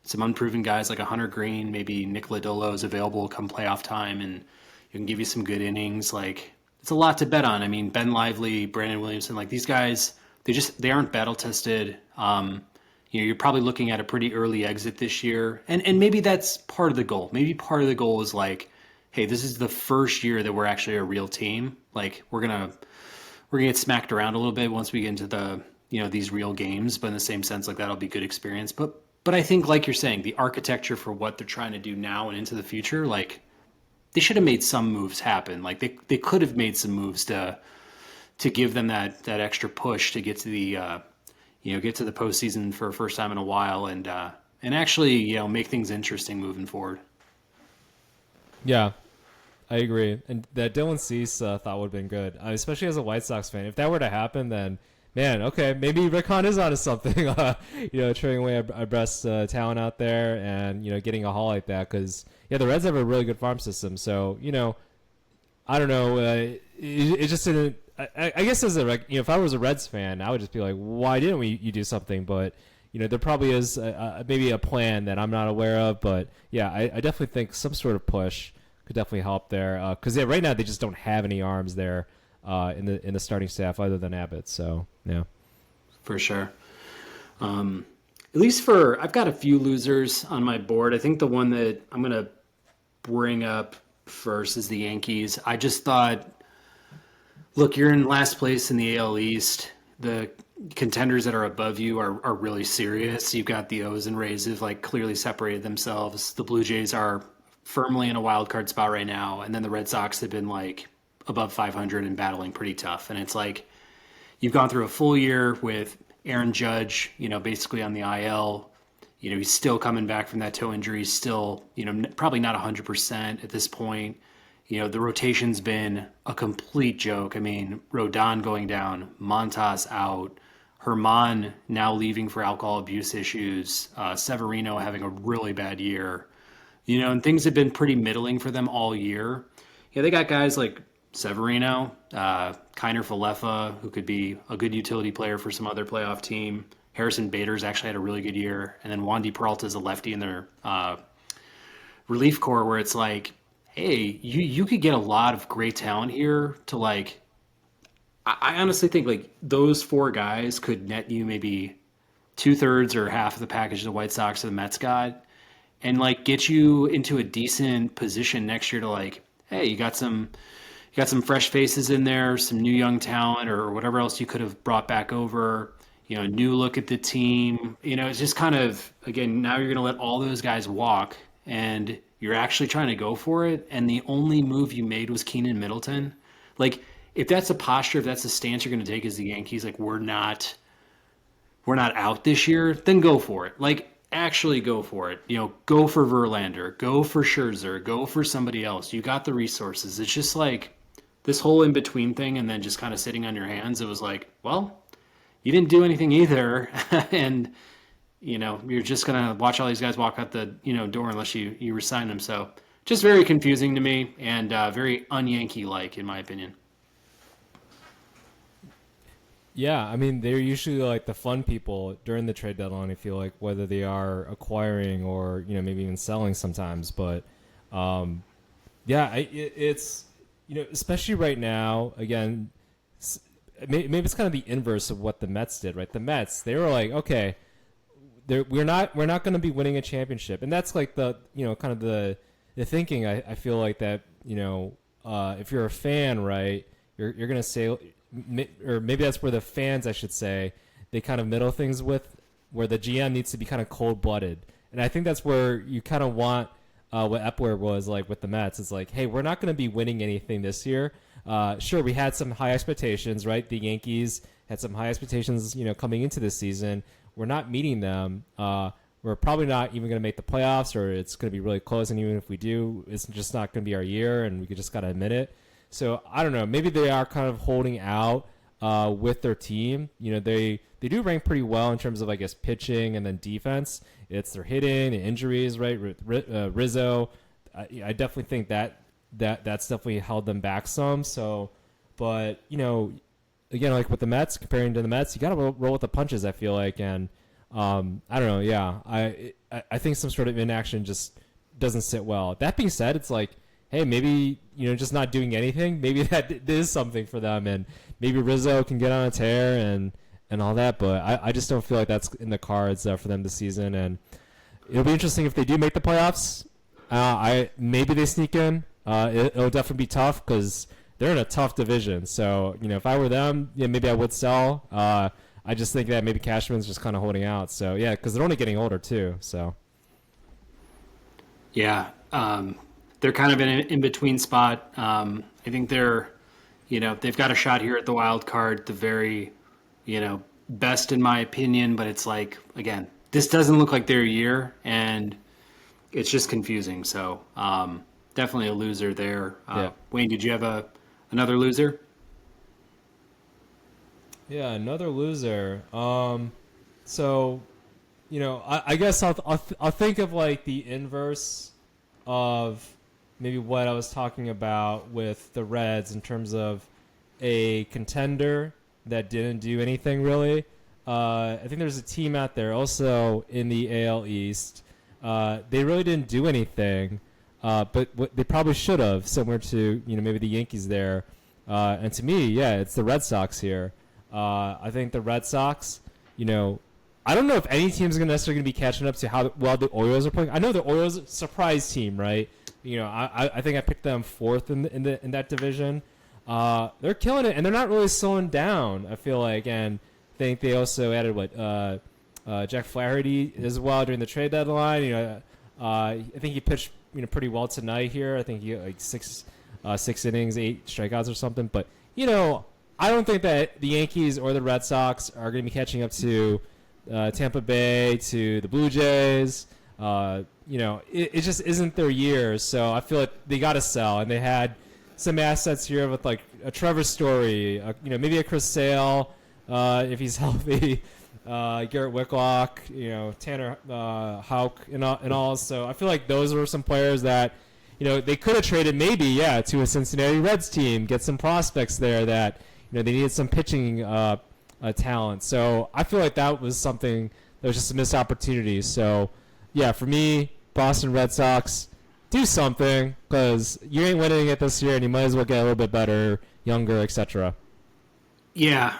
some unproven guys like a Hunter Green, maybe Nick Lodolo is available come playoff time and you can give you some good innings. Like, it's a lot to bet on. I mean, Ben Lively, Brandon Williamson, like these guys, they aren't battle tested. You're probably looking at a pretty early exit this year, and maybe that's part of the goal. Maybe part of the goal is like, hey, this is the first year that we're actually a real team. Like, we're gonna get smacked around a little bit once we get into the these real games, but in the same sense, like, that'll be good experience. But I think, like you're saying, the architecture for what they're trying to do now and into the future, like, they should have made some moves happen. Like, they could have made some moves to give them that extra push to get to the get to the postseason for a first time in a while, and actually make things interesting moving forward. Yeah, I agree. And that Dylan Cease thought would have been good, especially as a White Sox fan. If that were to happen, then, man, okay, maybe Rick Hahn is onto something. Trading away our best talent out there and, getting a haul like that. Because, yeah, the Reds have a really good farm system. So, I don't know. It just didn't. I guess if I was a Reds fan, I would just be like, why didn't you do something? But there probably is maybe a plan that I'm not aware of. But yeah, I definitely think some sort of push could definitely help there. Because right now they just don't have any arms there in the starting staff other than Abbott. So yeah, for sure. At least I've got a few losers on my board. I think the one that I'm gonna bring up first is the Yankees. I just thought, Look, you're in last place in the AL East. The contenders that are above you are really serious. You've got the O's and Rays who've like clearly separated themselves. The Blue Jays are firmly in a wild card spot right now, and then the Red Sox have been like above 500 and battling pretty tough. And it's like you've gone through a full year with Aaron Judge, basically on the IL. He's still coming back from that toe injury. Still, probably not 100% at this point. The rotation's been a complete joke. I mean, Rodon going down, Montas out, Herman now leaving for alcohol abuse issues, Severino having a really bad year. And things have been pretty middling for them all year. They got guys like Severino, Kiner Falefa, who could be a good utility player for some other playoff team. Harrison Bader's actually had a really good year. And then Wandy Peralta's a lefty in their relief corps where it's like, hey, you could get a lot of great talent here to like, I honestly think like those four guys could net you maybe 2/3 or half of the package the White Sox or the Mets got and like get you into a decent position next year to like, hey, you got some fresh faces in there, some new young talent or whatever else you could have brought back over, new look at the team. It's just kind of, again, now you're going to let all those guys walk and you're actually trying to go for it, and the only move you made was Keenan Middleton. Like, if that's a posture, if that's a stance you're going to take as the Yankees, like we're not out this year, then go for it. Like, actually go for it. Go for Verlander, go for Scherzer, go for somebody else. You got the resources. It's just like this whole in between thing, and then just kind of sitting on your hands. It was like, well, you didn't do anything either, and you're just going to watch all these guys walk out the, door unless you resign them. So just very confusing to me and very un-Yankee-like, in my opinion. Yeah, I mean, they're usually like the fun people during the trade deadline, I feel like, whether they are acquiring or, maybe even selling sometimes. But, yeah, it's, especially right now, again, maybe it's kind of the inverse of what the Mets did, right? The Mets, they were like, okay, we're not going to be winning a championship, and that's like the kind of the thinking. I feel like that if you're a fan, right, you're going to say, or maybe that's where the fans, I should say, they kind of middle things with, where the GM needs to be kind of cold blooded, and I think that's where you kind of want what Epler was like with the Mets. It's like, hey, we're not going to be winning anything this year. Sure, we had some high expectations, right? The Yankees had some high expectations, coming into this season. We're not meeting them. We're probably not even going to make the playoffs, or it's going to be really close. And even if we do, it's just not going to be our year, and we just got to admit it. So I don't know. Maybe they are kind of holding out with their team. They do rank pretty well in terms of, I guess, pitching and then defense. It's their hitting and injuries, right? Rizzo, I definitely think that's definitely held them back some. So, but again, like with the Mets, comparing to the Mets, you got to roll with the punches, I feel like. And I don't know. Yeah, I think some sort of inaction just doesn't sit well. That being said, it's like, hey, maybe, just not doing anything, maybe that is something for them. And maybe Rizzo can get on a tear and all that. But I just don't feel like that's in the cards for them this season. And it'll be interesting if they do make the playoffs. Maybe they sneak in. It'll definitely be tough because they're in a tough division. So, if I were them, maybe I would sell. I just think that maybe Cashman's just kind of holding out. So, yeah, because they're only getting older, too. So, yeah, they're kind of in an in-between spot. I think they're, they've got a shot here at the wild card, the very, best in my opinion. But it's like, again, this doesn't look like their year, and it's just confusing. So, definitely a loser there. Yeah. Wayne, did you have another loser? Yeah, another loser. So, I guess I'll think of like the inverse of maybe what I was talking about with the Reds in terms of a contender that didn't do anything really. I think there's a team out there also in the AL East. They really didn't do anything, but what they probably should have, similar to maybe the Yankees there. And to me, yeah, it's the Red Sox here. I think the Red Sox, I don't know if any team is necessarily going to be catching up to how well the Orioles are playing. I know the Orioles surprise team, right? I think I picked them fourth in that division. they're killing it, and they're not really slowing down. I feel like, and I think they also added Jack Flaherty as well during the trade deadline. I think he pitched pretty well tonight here. I think he had like six innings, 8 strikeouts or something. But I don't think that the Yankees or the Red Sox are going to be catching up to Tampa Bay, to the Blue Jays. It just isn't their year. So I feel like they got to sell, and they had some assets here with like a Trevor Story, maybe a Chris Sale if he's healthy, Garrett Whitlock, Tanner Houck, and all. So I feel like those were some players that they could have traded maybe to a Cincinnati Reds team, get some prospects there that they needed some pitching talent. So I feel like that was something that was just a missed opportunity. So yeah, for me, Boston Red Sox, do something, because you ain't winning it this year, and you might as well get a little bit better, younger, etc. Yeah,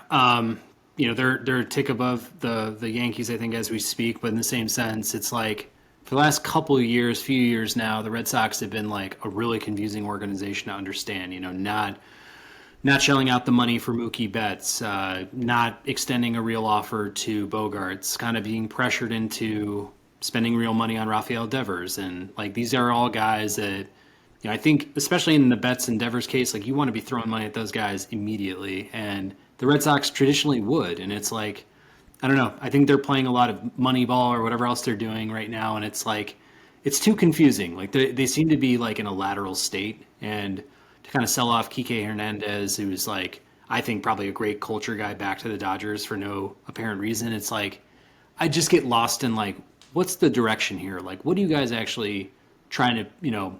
they're a tick above the Yankees, I think, as we speak. But in the same sense, it's like for the last few years now, the Red Sox have been like a really confusing organization to understand. Not shelling out the money for Mookie Betts, not extending a real offer to Bogarts, kind of being pressured into spending real money on Rafael Devers. And like these are all guys that I think, especially in the Betts and Devers case, like you want to be throwing money at those guys immediately. And the Red Sox traditionally would. And it's like, I don't know. I think they're playing a lot of money ball or whatever else they're doing right now. And it's like, it's too confusing. Like they seem to be like in a lateral state. And to kind of sell off Kike Hernandez, who was like, I think probably a great culture guy, back to the Dodgers for no apparent reason. It's like, I just get lost in like, what's the direction here? Like, what are you guys actually trying to,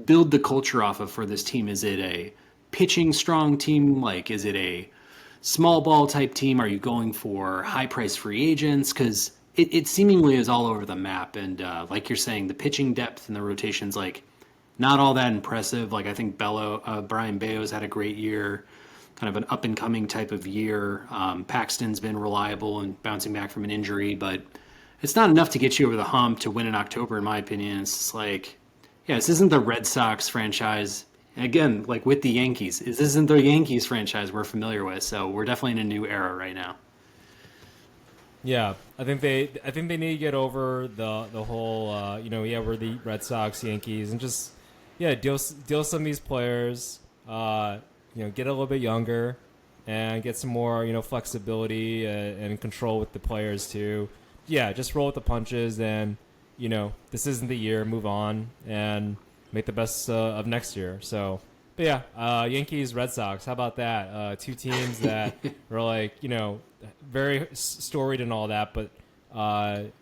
build the culture off of for this team? Is it a pitching strong team? Like, is it a small ball type team? Are you going for high price free agents? Because it seemingly is all over the map. And like you're saying, the pitching depth and the rotations, like, not all that impressive. Like, I think Brian Bayo's had a great year, kind of an up and coming type of year. Paxton's been reliable and bouncing back from an injury, but it's not enough to get you over the hump to win in October, in my opinion. It's just like, yeah, this isn't the Red Sox franchise. Again, like with the Yankees, this isn't the Yankees franchise we're familiar with. So we're definitely in a new era right now. Yeah, I think they need to get over the whole we're the Red Sox, Yankees, and just deal some of these players, get a little bit younger, and get some more flexibility and control with the players too. Yeah, just roll with the punches, and this isn't the year. Move on and make the best of next year. So, but yeah, Yankees, Red Sox. How about that? Two teams that are like very storied and all that, but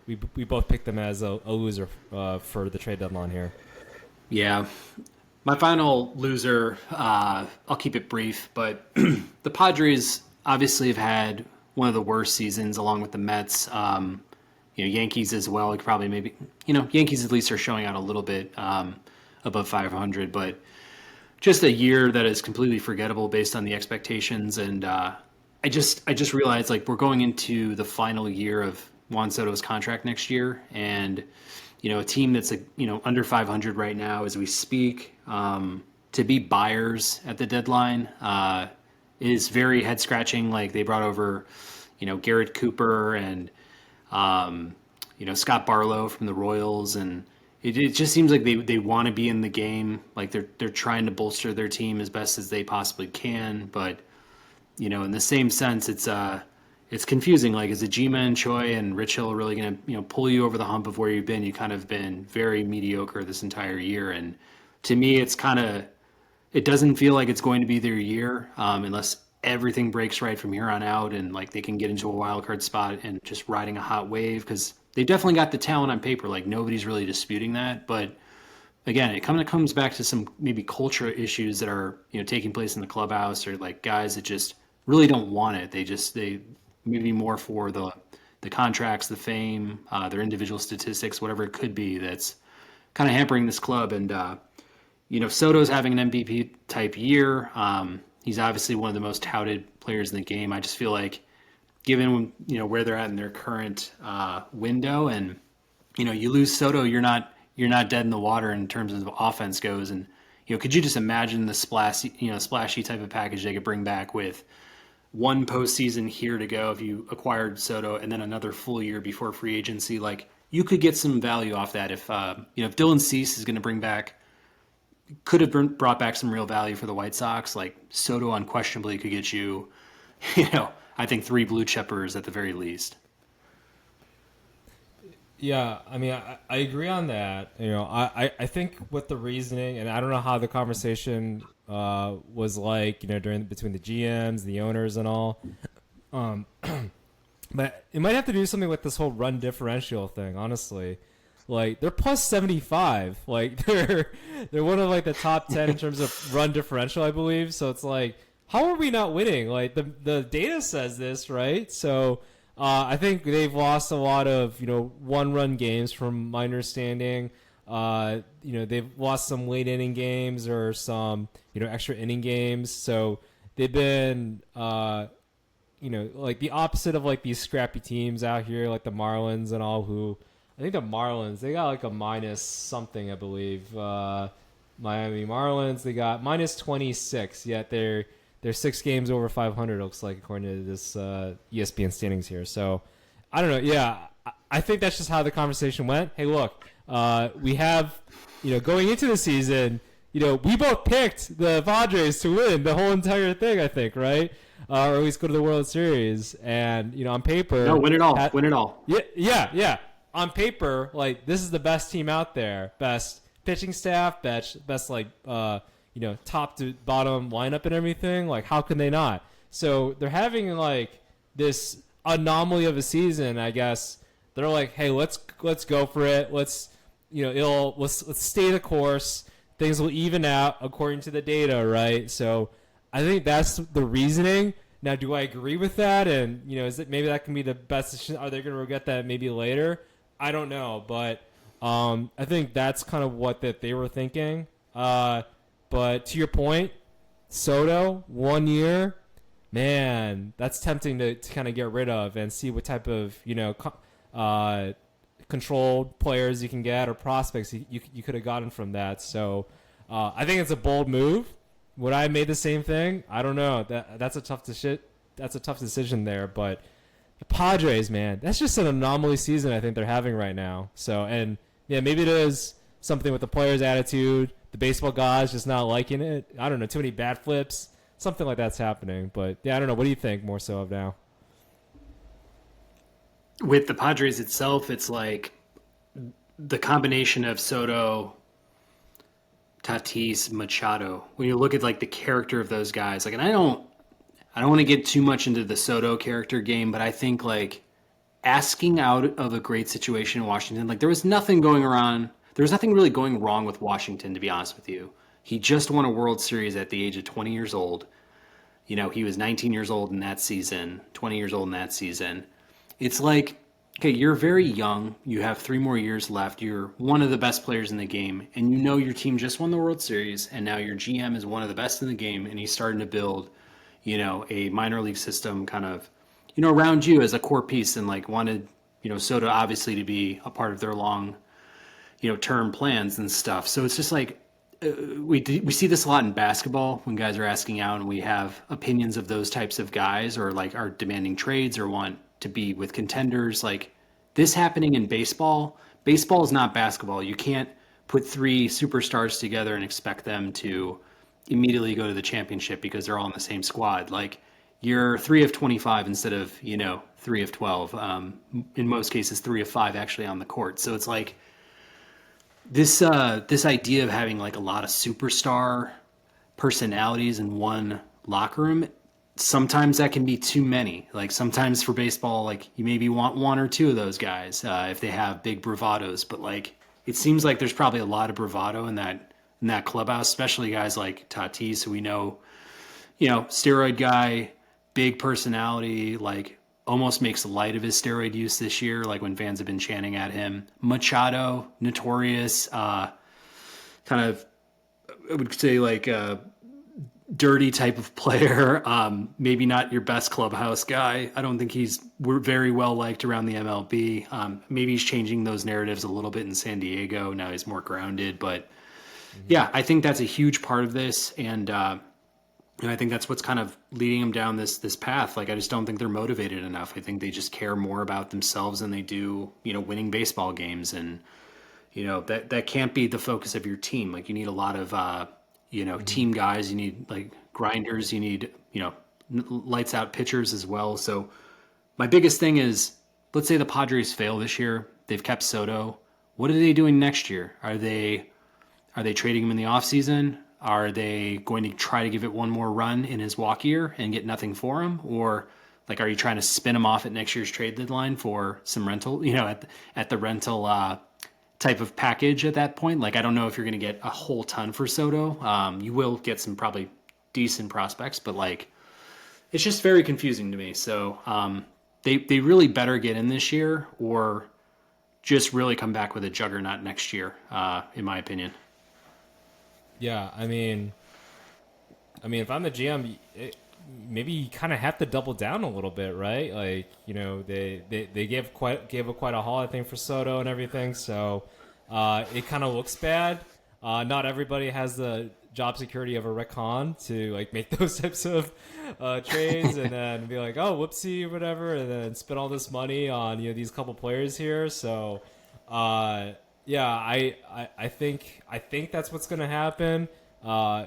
we both picked them as a loser for the trade deadline here. Yeah. My final loser, I'll keep it brief, but the Padres obviously have had one of the worst seasons along with the Mets. Yankees as well. Like probably maybe, Yankees at least are showing out a little bit above 500, but just a year that is completely forgettable based on the expectations. And I just realized like we're going into the final year of Juan Soto's contract next year, and a team that's under 500 right now as we speak, to be buyers at the deadline is very head scratching. Like they brought over Garrett Cooper and Scott Barlow from the Royals, and it just seems like they want to be in the game. Like they're trying to bolster their team as best as they possibly can, but in the same sense, it's confusing. Like, is it G-Man, Choi, and Rich Hill really going to pull you over the hump of where you've been? You kind of been very mediocre this entire year, and to me, it doesn't feel like it's going to be their year unless everything breaks right from here on out, and like they can get into a wild card spot and just riding a hot wave, because they definitely got the talent on paper. Like nobody's really disputing that, but again, it kind of comes back to some maybe culture issues that are taking place in the clubhouse, or like guys that just really don't want it. They maybe more for the contracts, the fame, their individual statistics, whatever it could be, that's kind of hampering this club. And Soto's having an MVP type year. He's obviously one of the most touted players in the game. I just feel like, given where they're at in their current window, and you lose Soto, you're not dead in the water in terms of offense goes. And Could you just imagine the splashy type of package they could bring back with one postseason here to go if you acquired Soto and then another full year before free agency? Like you could get some value off that if Dylan Cease is going to could have brought back some real value for the White Sox. Like Soto unquestionably could get you, I think 3 blue chippers at the very least. Yeah, I mean, I agree on that. I think with the reasoning, and I don't know how the conversation was like, during between the GMs, the owners, and all. Um, but it might have to do something with this whole run differential thing. Honestly, like they're plus 75. Like they're one of like the top 10 in terms of run differential, I believe. So it's like, how are we not winning? Like the data says this, right? So. I think they've lost a lot of one-run games, from my understanding. They've lost some late inning games or some extra inning games. So they've been like the opposite of like these scrappy teams out here, like the Marlins and all. Who I think the Marlins, they got like a minus something, I believe. Miami Marlins, they got minus 26. Yet they're 6 games over 500, looks like, according to this ESPN standings here. So, I don't know. Yeah, I think that's just how the conversation went. Hey, look, we have, going into the season, we both picked the Padres to win the whole entire thing, I think, right? Or at least go to the World Series. And, on paper. No, win it all. Win it all. Yeah. On paper, like, this is the best team out there. Best pitching staff, best like, top to bottom lineup and everything. Like, how can they not? So they're having like this anomaly of a season, I guess. They're like, hey, let's go for it. Let's stay the course. Things will even out according to the data, right? So I think that's the reasoning. Now, do I agree with that? And is it maybe that can be the best decision? Are they going to regret that maybe later? I don't know, but I think that's kind of what that they were thinking. But to your point, Soto, 1 year, man, that's tempting to kind of get rid of and see what type of, controlled players you can get or prospects you could have gotten from that. So I think it's a bold move. Would I have made the same thing? I don't know. That's a tough decision there. But the Padres, man, that's just an anomaly season I think they're having right now. So, and yeah, maybe it is something with the players' attitude. The baseball guys just not liking it. I don't know. Too many bat flips. Something like that's happening. But yeah, I don't know. What do you think more so of now? With the Padres itself, it's like the combination of Soto, Tatis, Machado. When you look at like the character of those guys, like, and I don't want to get too much into the Soto character game, but I think like asking out of a great situation in Washington, like there was nothing really going wrong with Washington, to be honest with you. He just won a World Series at the age of 20 years old. He was 19 years old in that season, 20 years old in that season. It's like, okay, you're very young. You have 3 more years left. You're one of the best players in the game. And your team just won the World Series. And now your GM is one of the best in the game. And he's starting to build, a minor league system kind of, around you as a core piece, and like wanted, Soto obviously to be a part of their long, term plans and stuff. So it's just like we see this a lot in basketball when guys are asking out, and we have opinions of those types of guys, or like are demanding trades or want to be with contenders. Like this happening in baseball. Baseball is not basketball. You can't put 3 superstars together and expect them to immediately go to the championship because they're all in the same squad. Like you're 3 of 25 instead of 3 of 12. In most cases, 3 of 5 actually on the court. So it's like this idea of having like a lot of superstar personalities in one locker room, sometimes that can be too many. Like sometimes for baseball, like you maybe want 1 or 2 of those guys if they have big bravados. But like it seems like there's probably a lot of bravado in that clubhouse, especially guys like Tatis, who we know, steroid guy, big personality, like almost makes light of his steroid use this year, like when fans have been chanting at him. Machado, notorious, kind of, I would say like dirty type of player. Maybe not your best clubhouse guy. I don't think we're very well liked around the MLB. Maybe he's changing those narratives a little bit in San Diego. Now he's more grounded, but Hmm. Yeah, I think that's a huge part of this, and I think that's what's kind of leading them down this path. Like, I just don't think they're motivated enough. I think they just care more about themselves than they do, winning baseball games, and that can't be the focus of your team. Like, you need a lot of Hmm. team guys. You need like grinders. You need lights out pitchers as well. So my biggest thing is, let's say the Padres fail this year. They've kept Soto. What are they doing next year? Are they trading him in the offseason? Are they going to try to give it one more run in his walk year and get nothing for him? Or like, are you trying to spin him off at next year's trade deadline for some rental, at the rental type of package at that point? Like, I don't know if you're going to get a whole ton for Soto. You will get some probably decent prospects, but like, it's just very confusing to me. So they really better get in this year or just really come back with a juggernaut next year, in my opinion. Yeah, I mean, if I'm the GM, maybe you kind of have to double down a little bit, right? Like, they gave a quite a haul, I think, for Soto and everything. So, it kind of looks bad. Not everybody has the job security of a Rick Hahn to like make those types of trades and then be like, oh, whoopsie, or whatever, and then spend all this money on these couple players here. So, uh, yeah, I think that's what's gonna happen.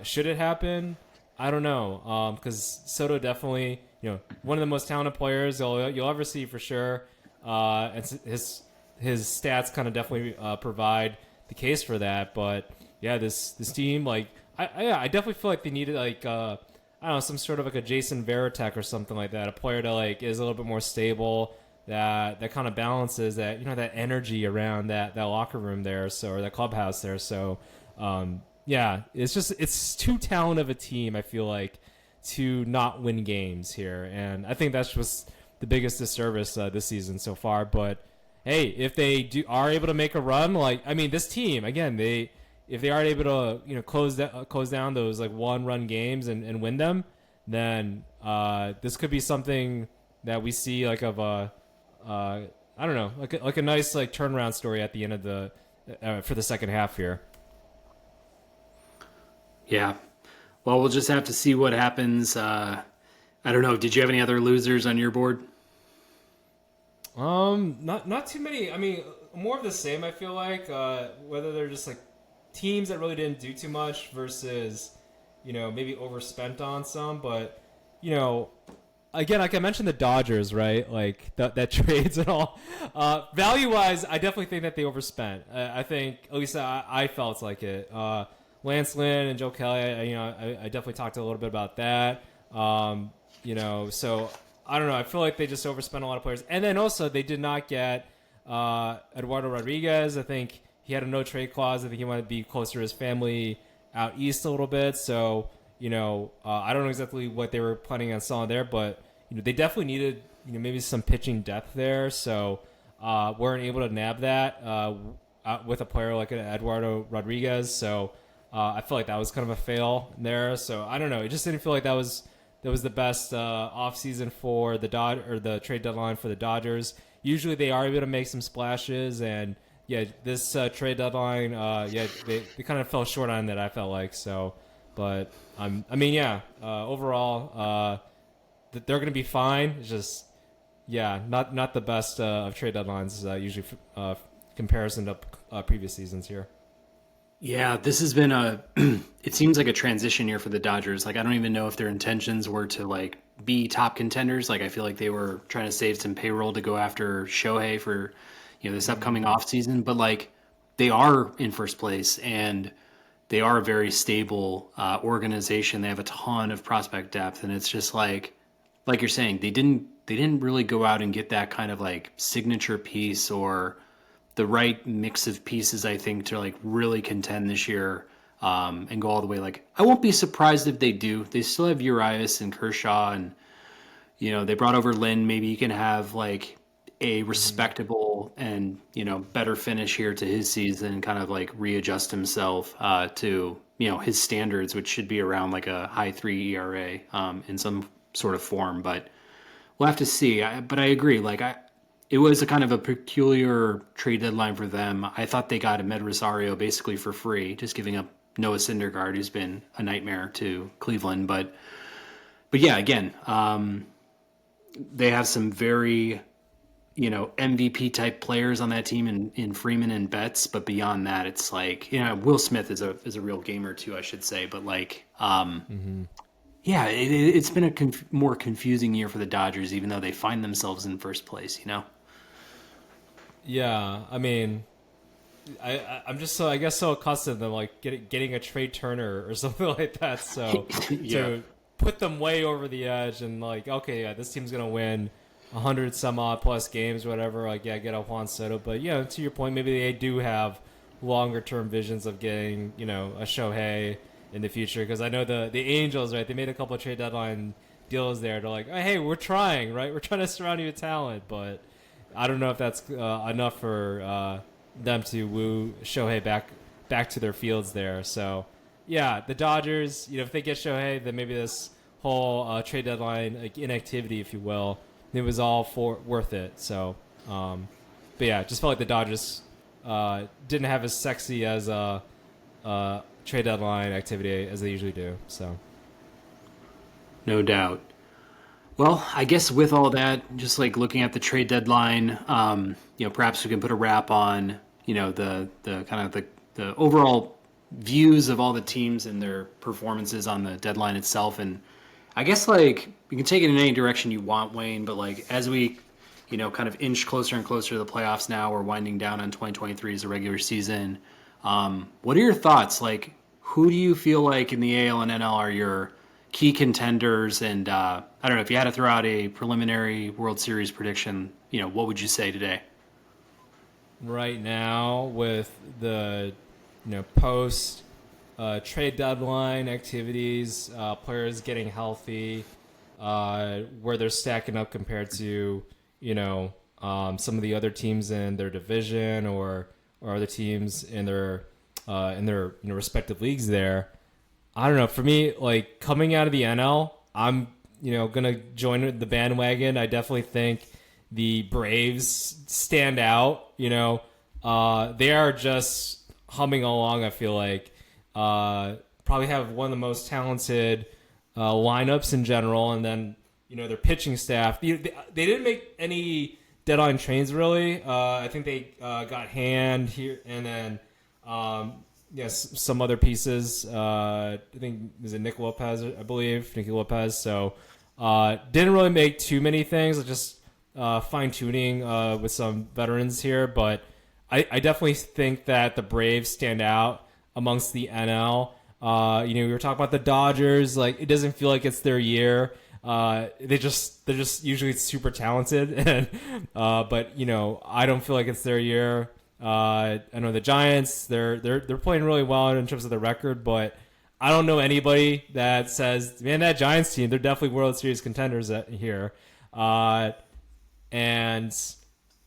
Should it happen? I don't know. Because Soto definitely, one of the most talented players you'll ever see for sure. And his stats kind of definitely provide the case for that. But yeah, this team, like, I definitely feel like they needed like I don't know, some sort of like a Jason Veritek or something like that, a player that like is a little bit more stable, that kind of balances that that energy around that locker room there, so, or that clubhouse there. So yeah, it's too talented of a team, I feel like, to not win games here, and I think that's just the biggest disservice this season so far. But hey, if they are able to make a run, like, I mean, this team again, they if they are able to close down those like one run games and win them, then this could be something that we see like of a I don't know, like a nice like turnaround story at the end of the for the second half here. Yeah. Well, we'll just have to see what happens. I don't know. Did you have any other losers on your board? Not too many. I mean, more of the same. I feel like whether they're just like teams that really didn't do too much versus maybe overspent on some, but you know again, like I mentioned, the Dodgers, right? Like that trades and all. Value wise, I definitely think that they overspent. I think at least I felt like it. Lance Lynn and Joe Kelly, I definitely talked a little bit about that. So I don't know. I feel like they just overspent a lot of players, and then also they did not get Eduardo Rodriguez. I think he had a no trade clause. I think he wanted to be closer to his family out east a little bit. So I don't know exactly what they were planning on selling there, but they definitely needed maybe some pitching depth there. So weren't able to nab that with a player like Eduardo Rodriguez. So I feel like that was kind of a fail there. So I don't know. It just didn't feel like that was the best offseason for the trade deadline for the Dodgers. Usually they are able to make some splashes, and yeah, this trade deadline, they kind of fell short on that. I felt like so, but I mean, yeah, overall, they're going to be fine. It's just, yeah, not the best of trade deadlines usually comparison to previous seasons here. Yeah, this has been it seems like a transition year for the Dodgers. Like, I don't even know if their intentions were to like be top contenders. Like, I feel like they were trying to save some payroll to go after Shohei for, this upcoming Mm, offseason. But like, they are in first place and they are a very stable organization. They have a ton of prospect depth, and it's just like you're saying, they didn't really go out and get that kind of like signature piece or the right mix of pieces, I think, to like really contend this year, and go all the way. Like, I won't be surprised if they do. They still have Urias and Kershaw, and they brought over Lynn. Maybe you can have like a mm, respectable and better finish here to his season, and kind of like readjust himself to his standards, which should be around like a high three ERA, in some sort of form. But we'll have to see. But I agree. Like, it was a kind of a peculiar trade deadline for them. I thought they got Ahmed Rosario basically for free, just giving up Noah Syndergaard, who's been a nightmare to Cleveland. But yeah, again, they have some very, MVP type players on that team in Freeman and Betts. But beyond that, it's like, Will Smith is a real gamer too, I should say. But like, Mm-hmm. yeah, it's been a more confusing year for the Dodgers, even though they find themselves in first place. Yeah, I mean, I'm just so I guess so accustomed to like getting a Trey Turner or something like that. So Yeah. to put them way over the edge and like, okay, yeah, this team's gonna win 100 some odd plus games, whatever. Like, yeah, get a Juan Soto, but yeah, to your point, maybe they do have longer term visions of getting a Shohei in the future, because I know the Angels, right? They made a couple of trade deadline deals there. They're like, oh, hey, we're trying, right? We're trying to surround you with talent, but I don't know if that's enough for them to woo Shohei back to their fields there. So, yeah, the Dodgers, if they get Shohei, then maybe this whole trade deadline like inactivity, if you will, it was all for worth it. So, but yeah, just felt like the Dodgers didn't have as sexy as trade deadline activity as they usually do. So, No doubt. Well, I guess with all that, just like looking at the trade deadline, perhaps we can put a wrap on, the kind of the overall views of all the teams and their performances on the deadline itself. And I guess like you can take it in any direction you want, Wayne, but like as we, kind of inch closer and closer to the playoffs now, we're winding down on 2023 as a regular season. What are your thoughts? Like, who do you feel like in the AL and NL are your key contenders? And I don't know if you had to throw out a preliminary World Series prediction. What would you say today? right now with the post trade deadline activities, players getting healthy, where they're stacking up compared to some of the other teams in their division or other teams in their respective leagues there. I don't know. For me, like coming out of the NL, I'm gonna join the bandwagon. I definitely think the Braves stand out. They are just humming along. I feel like probably have one of the most talented lineups in general, and then their pitching staff. They didn't make any deadline trades really. I think they got Hand here, and then yes, some other pieces. I think is it Nick Lopez, I believe Nicky Lopez. So didn't really make too many things. Just fine tuning with some veterans here, but I definitely think that the Braves stand out amongst the NL. We were talking about the Dodgers. Like, it doesn't feel like it's their year. They're just usually super talented, and but I don't feel like it's their year. I know the Giants. They're playing really well in terms of the record, but I don't know anybody that says, man, that Giants team, they're definitely World Series contenders here. And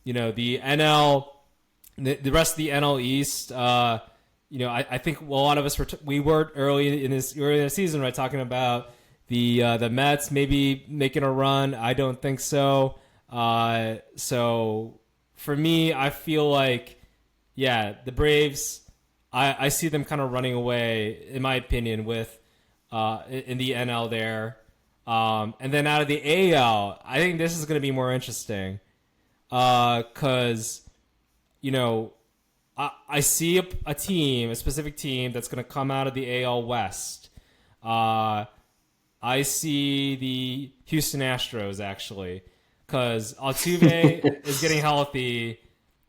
the NL, the rest of the NL East. I think a lot of us were early in the season, right, talking about the Mets maybe making a run. I don't think so. So for me, I feel like, yeah, the Braves, I see them kind of running away, in my opinion, with in the NL there. And then out of the AL, I think this is going to be more interesting because, I see a team, a specific team that's going to come out of the AL West. I see the Houston Astros, actually, because Altuve is getting healthy.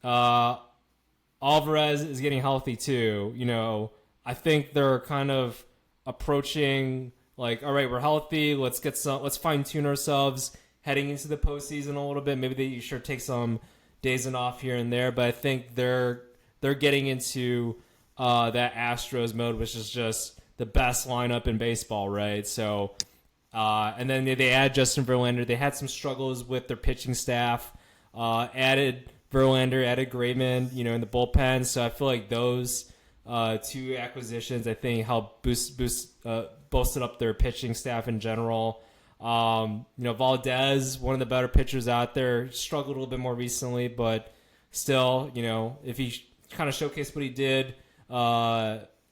Alvarez is getting healthy too. I think they're kind of approaching like, all right, we're healthy. Let's fine tune ourselves heading into the postseason a little bit. Maybe they should take some days and off here and there, but I think they're getting into that Astros mode, which is just the best lineup in baseball, right? So, and then they add Justin Verlander. They had some struggles with their pitching staff. Added Verlander, added Graveman, in the bullpen. So I feel like those two acquisitions, I think, help boosted up their pitching staff in general. Valdez, one of the better pitchers out there, struggled a little bit more recently, but still, if he kind of showcased what he did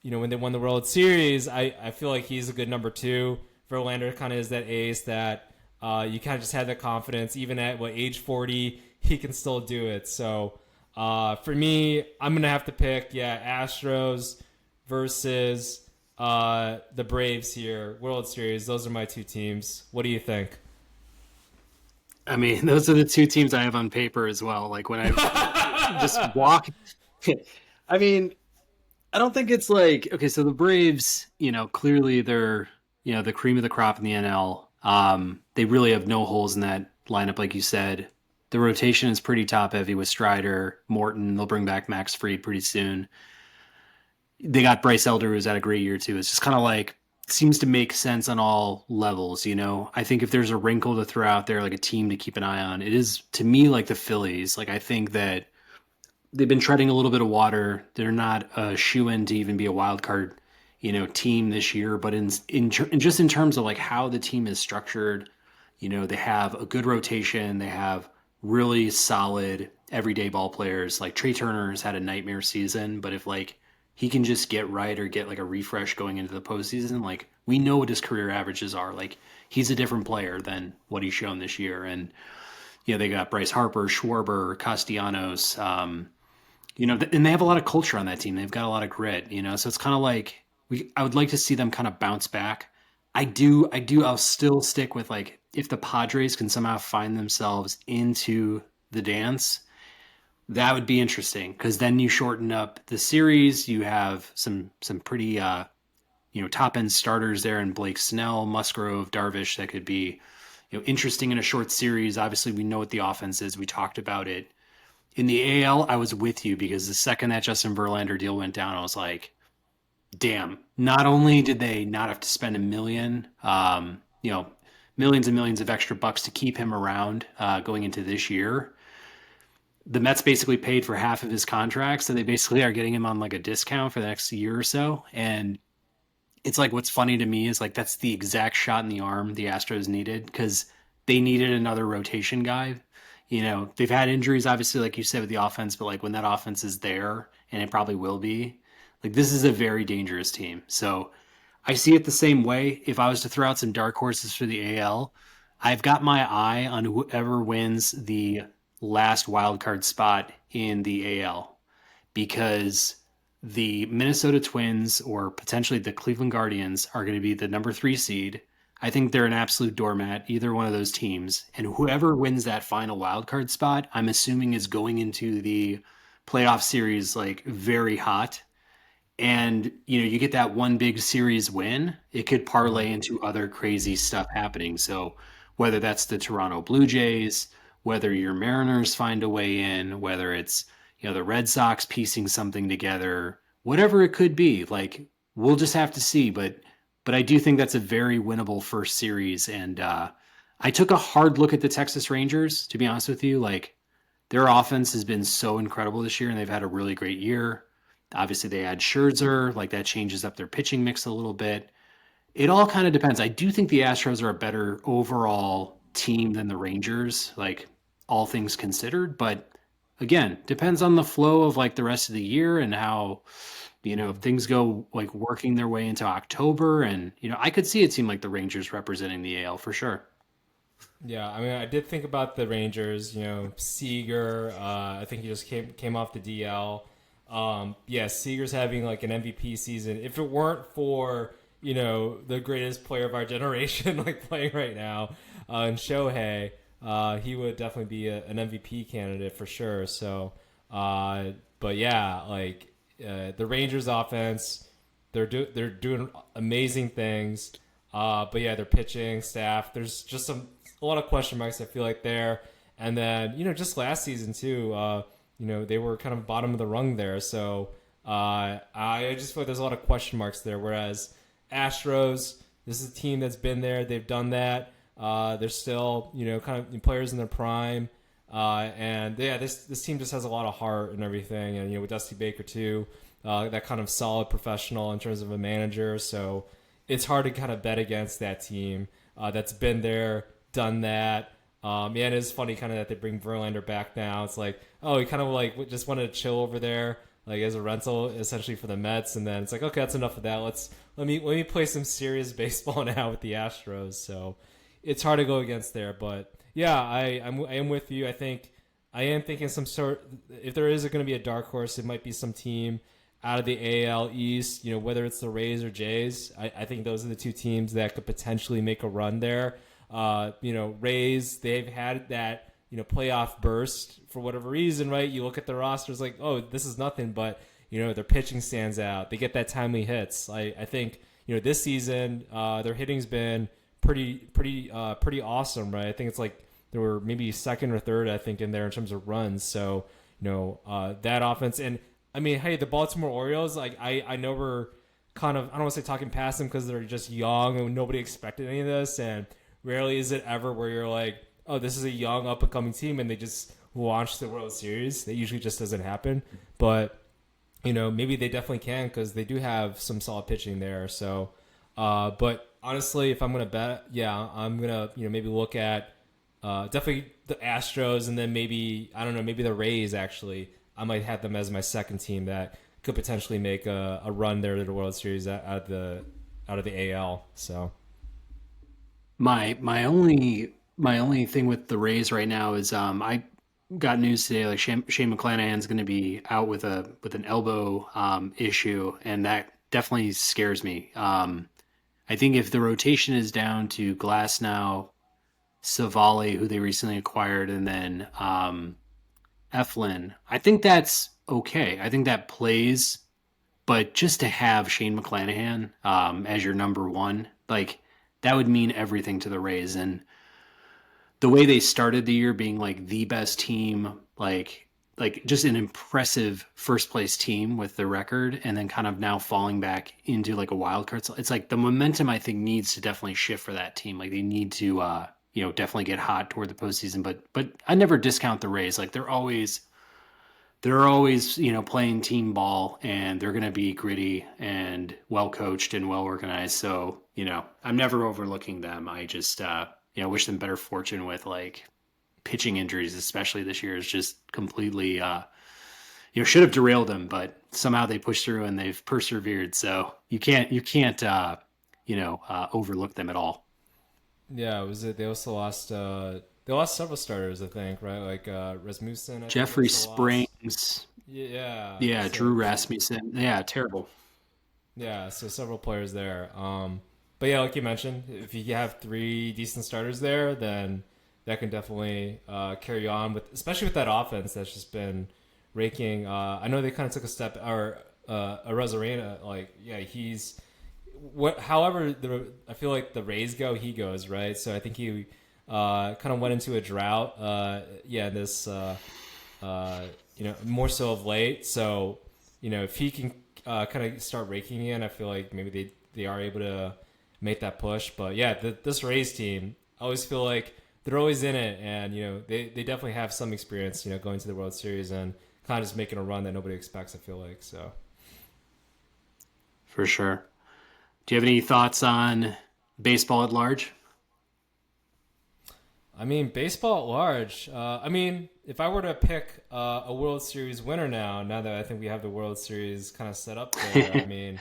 when they won the World Series, I feel like he's a good number two. Verlander kind of is that ace that you kind of just have that confidence. Even at age 40, he can still do it. So for me, I'm gonna have to pick Astros versus the Braves here, World Series. Those are my two teams. What do you think? I mean, those are the two teams I have on paper as well. Like when I just walk, I mean, I don't think it's like okay. So the Braves, clearly they're the cream of the crop in the NL. They really have no holes in that lineup, like you said. The rotation is pretty top heavy with Strider, Morton. They'll bring back Max Fried pretty soon. They got Bryce Elder, who's had a great year too. It's just kind of like seems to make sense on all levels. I think if there's a wrinkle to throw out there, like a team to keep an eye on, it is to me like the Phillies. Like I think that they've been treading a little bit of water. They're not a shoe-in to even be a wild card, team this year. But in terms of like how the team is structured, they have a good rotation. They have really solid everyday ball players. Like Trey Turner has had a nightmare season, but if like he can just get right or get like a refresh going into the postseason, like we know what his career averages are. Like he's a different player than what he's shown this year. And they got Bryce Harper, Schwarber, Castellanos. And they have a lot of culture on that team. They've got a lot of grit. So it's kind of like I would like to see them kind of bounce back. I'll still stick with like if the Padres can somehow find themselves into the dance, that would be interesting because then you shorten up the series. You have some pretty top end starters there in Blake Snell, Musgrove, Darvish that could be interesting in a short series. Obviously, we know what the offense is. We talked about it. In the AL, I was with you because the second that Justin Verlander deal went down, I was like, damn, not only did they not have to spend millions and millions of extra bucks to keep him around going into this year, the Mets basically paid for half of his contract. So they basically are getting him on like a discount for the next year or so. And it's like, what's funny to me is like, that's the exact shot in the arm the Astros needed because they needed another rotation guy. They've had injuries, obviously, like you said, with the offense, but like when that offense is there, and it probably will be, like this is a very dangerous team. So I see it the same way. If I was to throw out some dark horses for the AL, I've got my eye on whoever wins the last wild card spot in the AL because the Minnesota Twins or potentially the Cleveland Guardians are going to be the number 3 seed. I think they're an absolute doormat, either one of those teams. And whoever wins that final wild card spot, I'm assuming is going into the playoff series like very hot. And you get that one big series win, it could parlay into other crazy stuff happening. So whether that's the Toronto Blue Jays, whether your Mariners find a way in, whether it's the Red Sox piecing something together, whatever it could be, like we'll just have to see. But I do think that's a very winnable first series. And I took a hard look at the Texas Rangers, to be honest with you. Like their offense has been so incredible this year, and they've had a really great year. Obviously, they add Scherzer, like that changes up their pitching mix a little bit. It all kind of depends. I do think the Astros are a better overall team than the Rangers, like all things considered. But again, depends on the flow of like the rest of the year and how things go like working their way into October. And I could see a team like the Rangers representing the AL for sure. Yeah, I mean, I did think about the Rangers. Seager. I think he just came off the DL. Yeah, Seager's having like an MVP season. If it weren't for the greatest player of our generation like playing right now, in Shohei, he would definitely be an MVP candidate for sure. So, but yeah, like the Rangers offense, they're doing amazing things. But yeah, their pitching staff, there's just a lot of question marks I feel like there. And then just last season too, they were kind of bottom of the rung there. So I just feel like there's a lot of question marks there. Whereas Astros, this is a team that's been there, they've done that. They're still kind of players in their prime. And yeah, this team just has a lot of heart and everything. And with Dusty Baker too, that kind of solid professional in terms of a manager. So it's hard to kind of bet against that team that's been there, done that. Yeah, it is funny kind of that they bring Verlander back now. It's like, oh, he kind of like just wanted to chill over there. like as a rental essentially for the Mets, and then it's like, okay, that's enough of that. Let me play some serious baseball now with the Astros. So it's hard to go against there, but yeah, I am with you. I am thinking some sort. If there is going to be a dark horse, it might be some team out of the AL East. Whether it's the Rays or Jays. I think those are the two teams that could potentially make a run there. Rays, they've had that playoff burst for whatever reason, right? You look at the rosters like, oh, this is nothing, but their pitching stands out. They get that timely hits. I think this season their hitting's been pretty awesome, right? I think it's like there were maybe second or third, I think, in there in terms of runs. So that offense, and I mean, hey, the Baltimore Orioles, like I know we're kind of, I don't want to say talking past them because they're just young and nobody expected any of this, and rarely is it ever where you're like, oh, this is a young up and coming team and they just launched the World Series. That usually just doesn't happen, but maybe they definitely can because they do have some solid pitching there. So, but honestly, if I'm gonna bet, yeah, I'm gonna maybe look at definitely the Astros, and then maybe, I don't know, maybe the Rays. Actually, I might have them as my second team that could potentially make a run there to the World Series out of the AL. So My only thing with the Rays right now is I got news today like Shane McClanahan's going to be out with an elbow issue, and that definitely scares me. I think if the rotation is down to Glasnow, Savali, who they recently acquired, and then Eflin, I think that's okay. I think that plays, but just to have Shane McClanahan as your number one, like that would mean everything to the Rays. And the way they started the year being like the best team, like just an impressive first place team with the record, and then kind of now falling back into like a wild card. So it's like the momentum I think needs to definitely shift for that team. Like they need to definitely get hot toward the postseason. But I never discount the Rays. Like they're always playing team ball, and they're going to be gritty and well coached and well organized. So I'm never overlooking them. I just wish them better fortune with like pitching injuries, especially this year, is just completely should have derailed them, but somehow they pushed through and they've persevered. So you can't overlook them at all. yeah, was it? They also lost. They lost several starters, I think, right? Like Rasmussen, I think they Jeffrey also lost. Springs, Yeah, yeah, so Drew Rasmussen, yeah, terrible. yeah, so several players there. But yeah, like you mentioned, if you have three decent starters there, then that can definitely carry on with, especially with that offense that's just been raking. I know they kind of took a step, or a Rosarena, like yeah, he's what. However, I feel like the Rays go, he goes right. So I think he kind of went into a drought. Yeah, this more so of late. So if he can kind of start raking in, I feel like maybe they are able to make that push. But yeah, this Rays team, I always feel like they're always in it, and they definitely have some experience, going to the World Series and kind of just making a run that nobody expects. I feel like so. For sure. Do you have any thoughts on baseball at large? I mean, baseball at large. I mean, if I were to pick a World Series winner now that I think we have the World Series kind of set up there, I mean,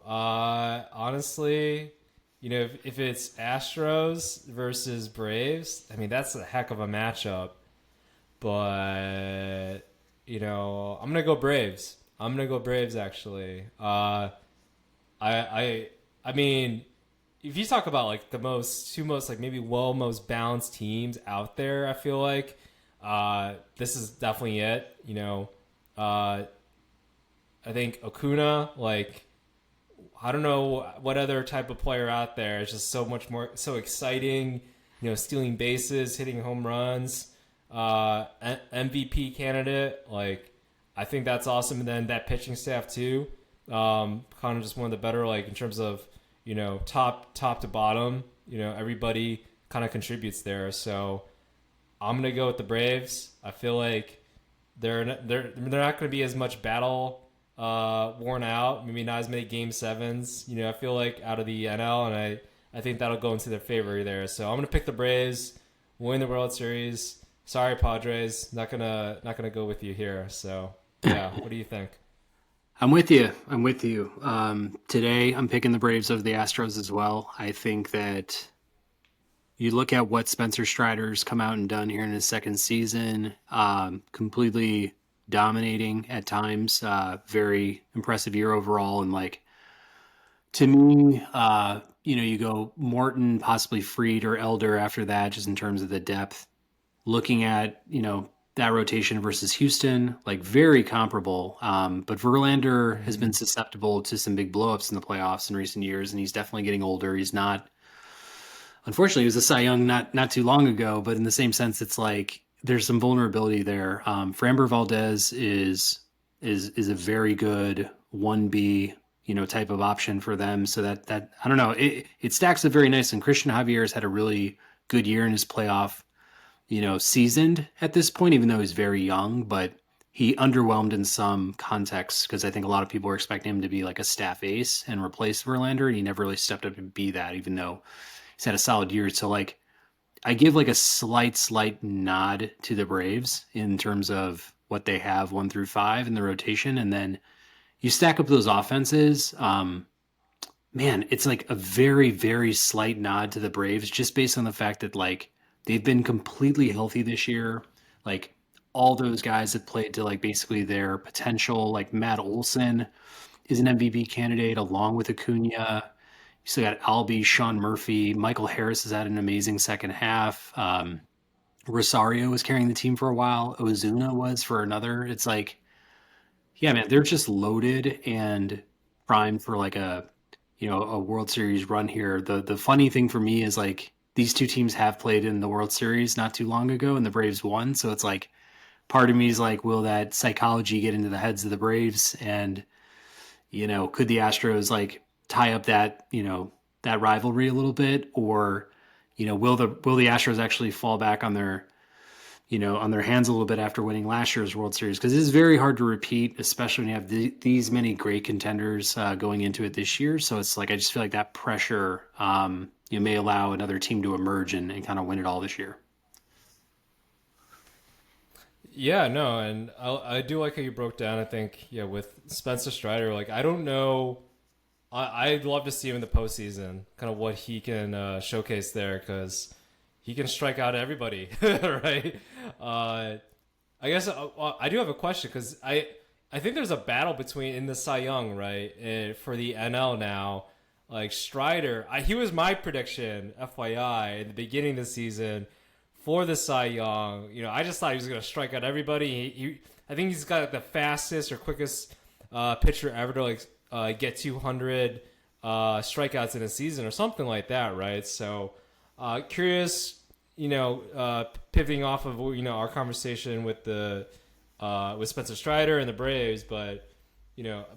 honestly, if it's Astros versus Braves, I mean, that's a heck of a matchup. But, I'm going to go Braves. I'm going to go Braves, actually. I I mean, if you talk about like the two most like maybe most balanced teams out there, I feel like this is definitely it. Uh, I think Acuna, like I don't know what other type of player out there is just so much more so exciting. Stealing bases, hitting home runs, MVP candidate. Like I think that's awesome, and then that pitching staff too. Kind of just one of the better, like in terms of top to bottom. Everybody kind of contributes there. So I'm gonna go with the Braves. I feel like they're not going to be as much battle worn out. Maybe not as many game sevens. I feel like out of the NL, and I think that'll go into their favor there. So I'm going to pick the Braves, win the World Series. Sorry, Padres, not gonna go with you here. So Yeah, what do you think? I'm with you. I'm with you. Today, I'm picking the Braves over the Astros as well. I think that you look at what Spencer Strider's come out and done here in his second season, completely dominating at times. Very impressive year overall. And like to me, you go Morton, possibly Freed or Elder after that, just in terms of the depth. Looking at that rotation versus Houston, like very comparable. But Verlander has been Hmm. susceptible to some big blowups in the playoffs in recent years, and he's definitely getting older. He's not, unfortunately, he was a Cy Young not too long ago, but in the same sense, it's like there's some vulnerability there. Framber Valdez is a very good 1B type of option for them. So that I don't know, it stacks up very nice. And Christian Javier's had a really good year in his playoff seasoned at this point, even though he's very young, but he underwhelmed in some contexts because I think a lot of people were expecting him to be like a staff ace and replace Verlander, and he never really stepped up to be that, even though he's had a solid year. So like I give like a slight nod to the Braves in terms of what they have 1 through 5 in the rotation, and then you stack up those offenses. Man, it's like a very slight nod to the Braves just based on the fact that like they've been completely healthy this year. Like all those guys have played to like basically their potential. Like Matt Olson is an MVP candidate along with Acuna. You still got Albie, Sean Murphy, Michael Harris has had an amazing second half. Rosario was carrying the team for a while. Ozuna was for another. It's like yeah, man, they're just loaded and primed for like a World Series run here. The funny thing for me is like these two teams have played in the World Series not too long ago and the Braves won, so it's like part of me is like will that psychology get into the heads of the Braves and could the Astros like tie up that rivalry a little bit or will the Astros actually fall back on their hands a little bit after winning last year's World Series because it is very hard to repeat, especially when you have these many great contenders going into it this year. So it's like I just feel like that pressure may allow another team to emerge and kind of win it all this year. Yeah, no, and I do like how you broke down. I think yeah, with Spencer Strider, like I don't know, I'd love to see him in the postseason, kind of what he can showcase there because he can strike out everybody, right? Uh, I guess I do have a question because I think there's a battle between in the Cy Young right for the NL now. Like Strider, he was my prediction, FYI, in the beginning of the season for the Cy Young. I just thought he was going to strike out everybody. I think he's got like, the fastest or quickest pitcher ever to like get 200 strikeouts in a season or something like that, right? So curious, pivoting off of our conversation with the with Spencer Strider and the Braves, but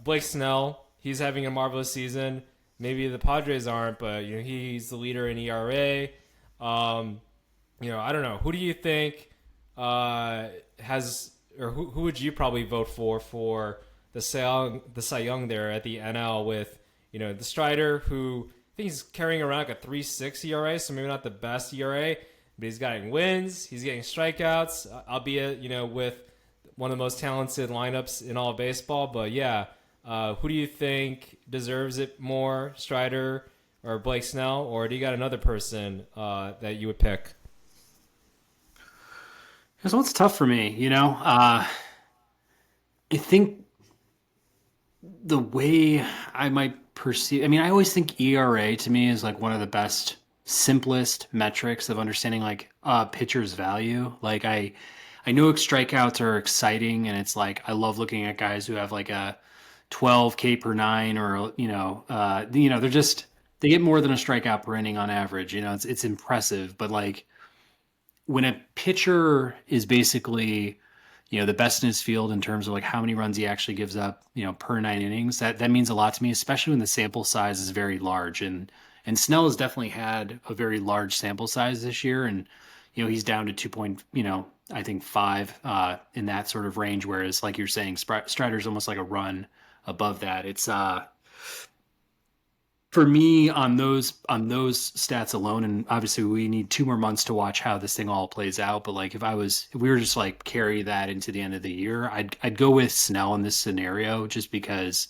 Blake Snell, he's having a marvelous season. Maybe the Padres aren't, but he's the leader in ERA. I don't know. Who do you think has or who would you probably vote for the Cy Young there at the NL with the Strider who I think he's carrying around like a 3.6 ERA, so maybe not the best ERA, but he's getting wins, he's getting strikeouts, albeit with one of the most talented lineups in all of baseball. But yeah, who do you think deserves it more, Strider or Blake Snell, or do you got another person that you would pick? Here's what's tough for me. I think the way I might perceive, I mean, I always think ERA to me is like one of the best, simplest metrics of understanding like a pitcher's value. Like I know strikeouts are exciting and it's like I love looking at guys who have like a 12K per nine or they're just they get more than a strikeout per inning on average. It's impressive, but like when a pitcher is basically the best in his field in terms of like how many runs he actually gives up per 9 innings, that means a lot to me, especially when the sample size is very large. And Snell has definitely had a very large sample size this year, and he's down to 2 point I think 5 in that sort of range, whereas like you're saying Strider's almost like a run above that. It's for me on those stats alone, and obviously we need 2 more months to watch how this thing all plays out. But like if we were just like carry that into the end of the year, I'd go with Snell in this scenario just because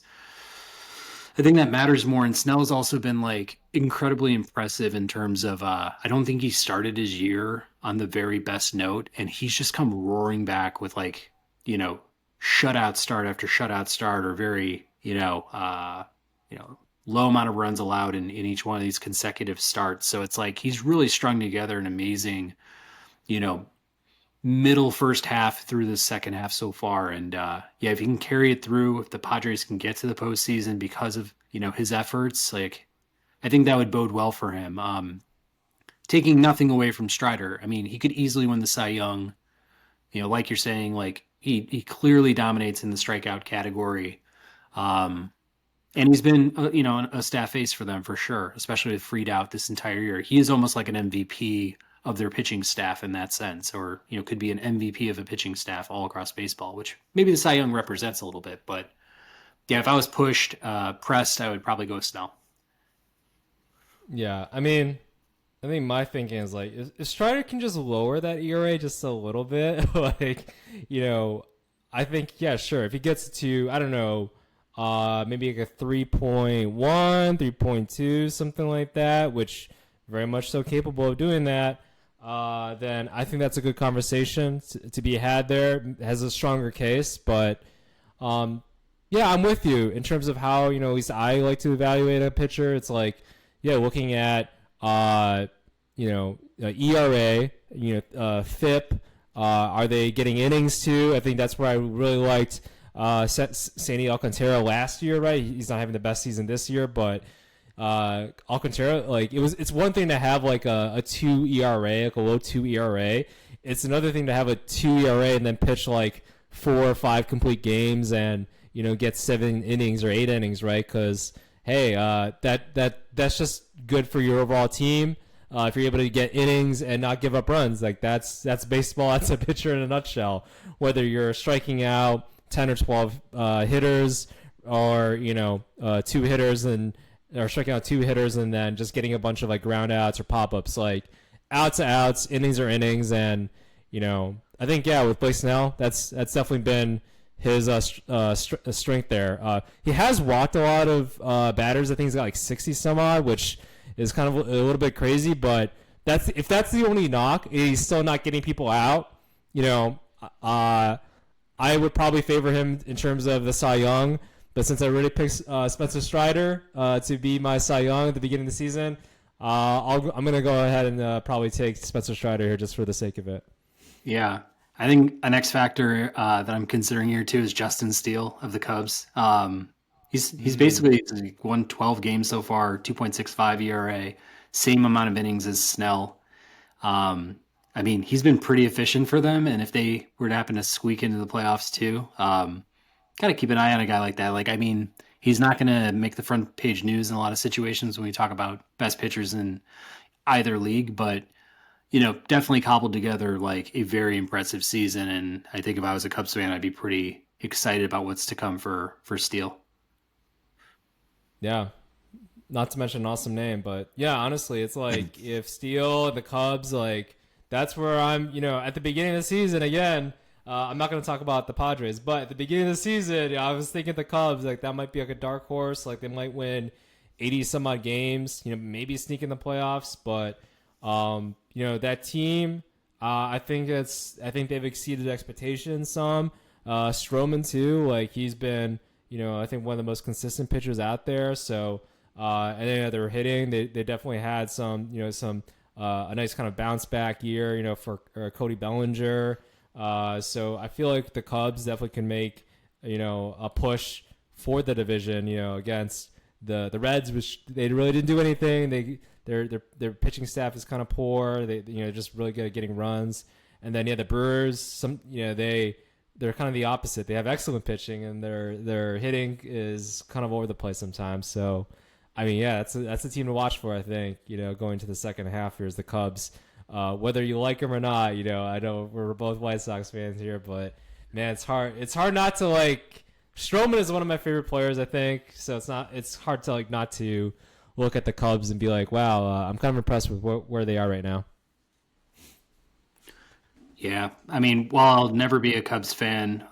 I think that matters more. And Snell's also been like incredibly impressive in terms of I don't think he started his year on the very best note, and he's just come roaring back with like, you know, shutout start after shutout start or very, you know, low amount of runs allowed in each one of these consecutive starts. So it's like he's really strung together an amazing, you know, middle first half through the second half so far. And yeah, if he can carry it through, if the Padres can get to the postseason because of, you know, his efforts, like I think that would bode well for him. Taking nothing away from Strider, I mean, he could easily win the Cy Young. You know, like you're saying, like he clearly dominates in the strikeout category. Um, and he's been, you know, a staff ace for them for sure, especially with Freed out this entire year. He is almost like an MVP of their pitching staff in that sense, or, you know, could be an MVP of a pitching staff all across baseball, which maybe the Cy Young represents a little bit. But yeah, if I was pressed, I would probably go Snell. Yeah, I think my thinking is like if Strider can just lower that ERA just a little bit, like, you know, I think yeah, sure. If he gets to I don't know, maybe like a 3.1, 3.2, something like that, which very much so capable of doing that. Then I think that's a good conversation to be had there. Has a stronger case, but um, yeah, I'm with you in terms of how, you know, at least I like to evaluate a pitcher. It's like, yeah, looking at ERA, FIP. Are they getting innings too? I think that's where I really liked Sandy Alcantara last year. Right, he's not having the best season this year, but Alcantara, like it's one thing to have like a 2 ERA, like a low 2 ERA. It's another thing to have a 2 ERA and then pitch like 4 or 5 complete games and, you know, get 7 innings or 8 innings, right? Because hey, that's just good for your overall team. If you're able to get innings and not give up runs, like that's baseball. That's a pitcher in a nutshell. Whether you're striking out 10 or 12 hitters, or, you know, 2 hitters and or striking out 2 hitters and then just getting a bunch of like ground outs or pop ups, like outs to outs, innings are innings, and, you know, I think yeah, with Blake Snell, that's definitely been his strength there. He has walked a lot of batters. I think he's got like 60 some odd, which is kind of a little bit crazy. But if that's the only knock, he's still not getting people out. You know, I would probably favor him in terms of the Cy Young. But since I already picked Spencer Strider to be my Cy Young at the beginning of the season, I'm going to go ahead and probably take Spencer Strider here just for the sake of it. Yeah. I think an X factor that I'm considering here too is Justin Steele of the Cubs. He's basically won 12 games so far, 2.65 ERA, same amount of innings as Snell. I mean, he's been pretty efficient for them, and if they were to happen to squeak into the playoffs too, gotta keep an eye on a guy like that. Like, I mean, he's not going to make the front page news in a lot of situations when we talk about best pitchers in either league, but, you know, definitely cobbled together like a very impressive season. And I think if I was a Cubs fan, I'd be pretty excited about what's to come for Steele. Yeah. Not to mention an awesome name, but yeah, honestly, it's like if Steele, the Cubs, like that's where I'm, you know, at the beginning of the season again. I'm not going to talk about the Padres, but at the beginning of the season, I was thinking the Cubs, like that might be like a dark horse. Like they might win 80 some odd games, you know, maybe sneak in the playoffs. But, you know, that team, I think they've exceeded expectations some. Stroman too, like he's been, you know, I think one of the most consistent pitchers out there. So, and then they're hitting, they definitely had some, you know, a nice kind of bounce back year, you know, for Cody Bellinger. So I feel like the Cubs definitely can make, you know, a push for the division, you know, against the Reds, which they really didn't do anything. Their pitching staff is kind of poor. They, you know, just really good at getting runs. And then yeah, the Brewers, you know, they're kind of the opposite. They have excellent pitching and their hitting is kind of all over the place sometimes. So I mean, yeah, that's a team to watch for, I think, you know, going to the second half here is the Cubs. Whether you like them or not, you know, I know we're both White Sox fans here, but man, it's hard. It's hard not to like. Stroman is one of my favorite players, I think. So it's hard to like not to look at the Cubs and be like, wow, I'm kind of impressed with where they are right now. Yeah, I mean, while I'll never be a Cubs fan,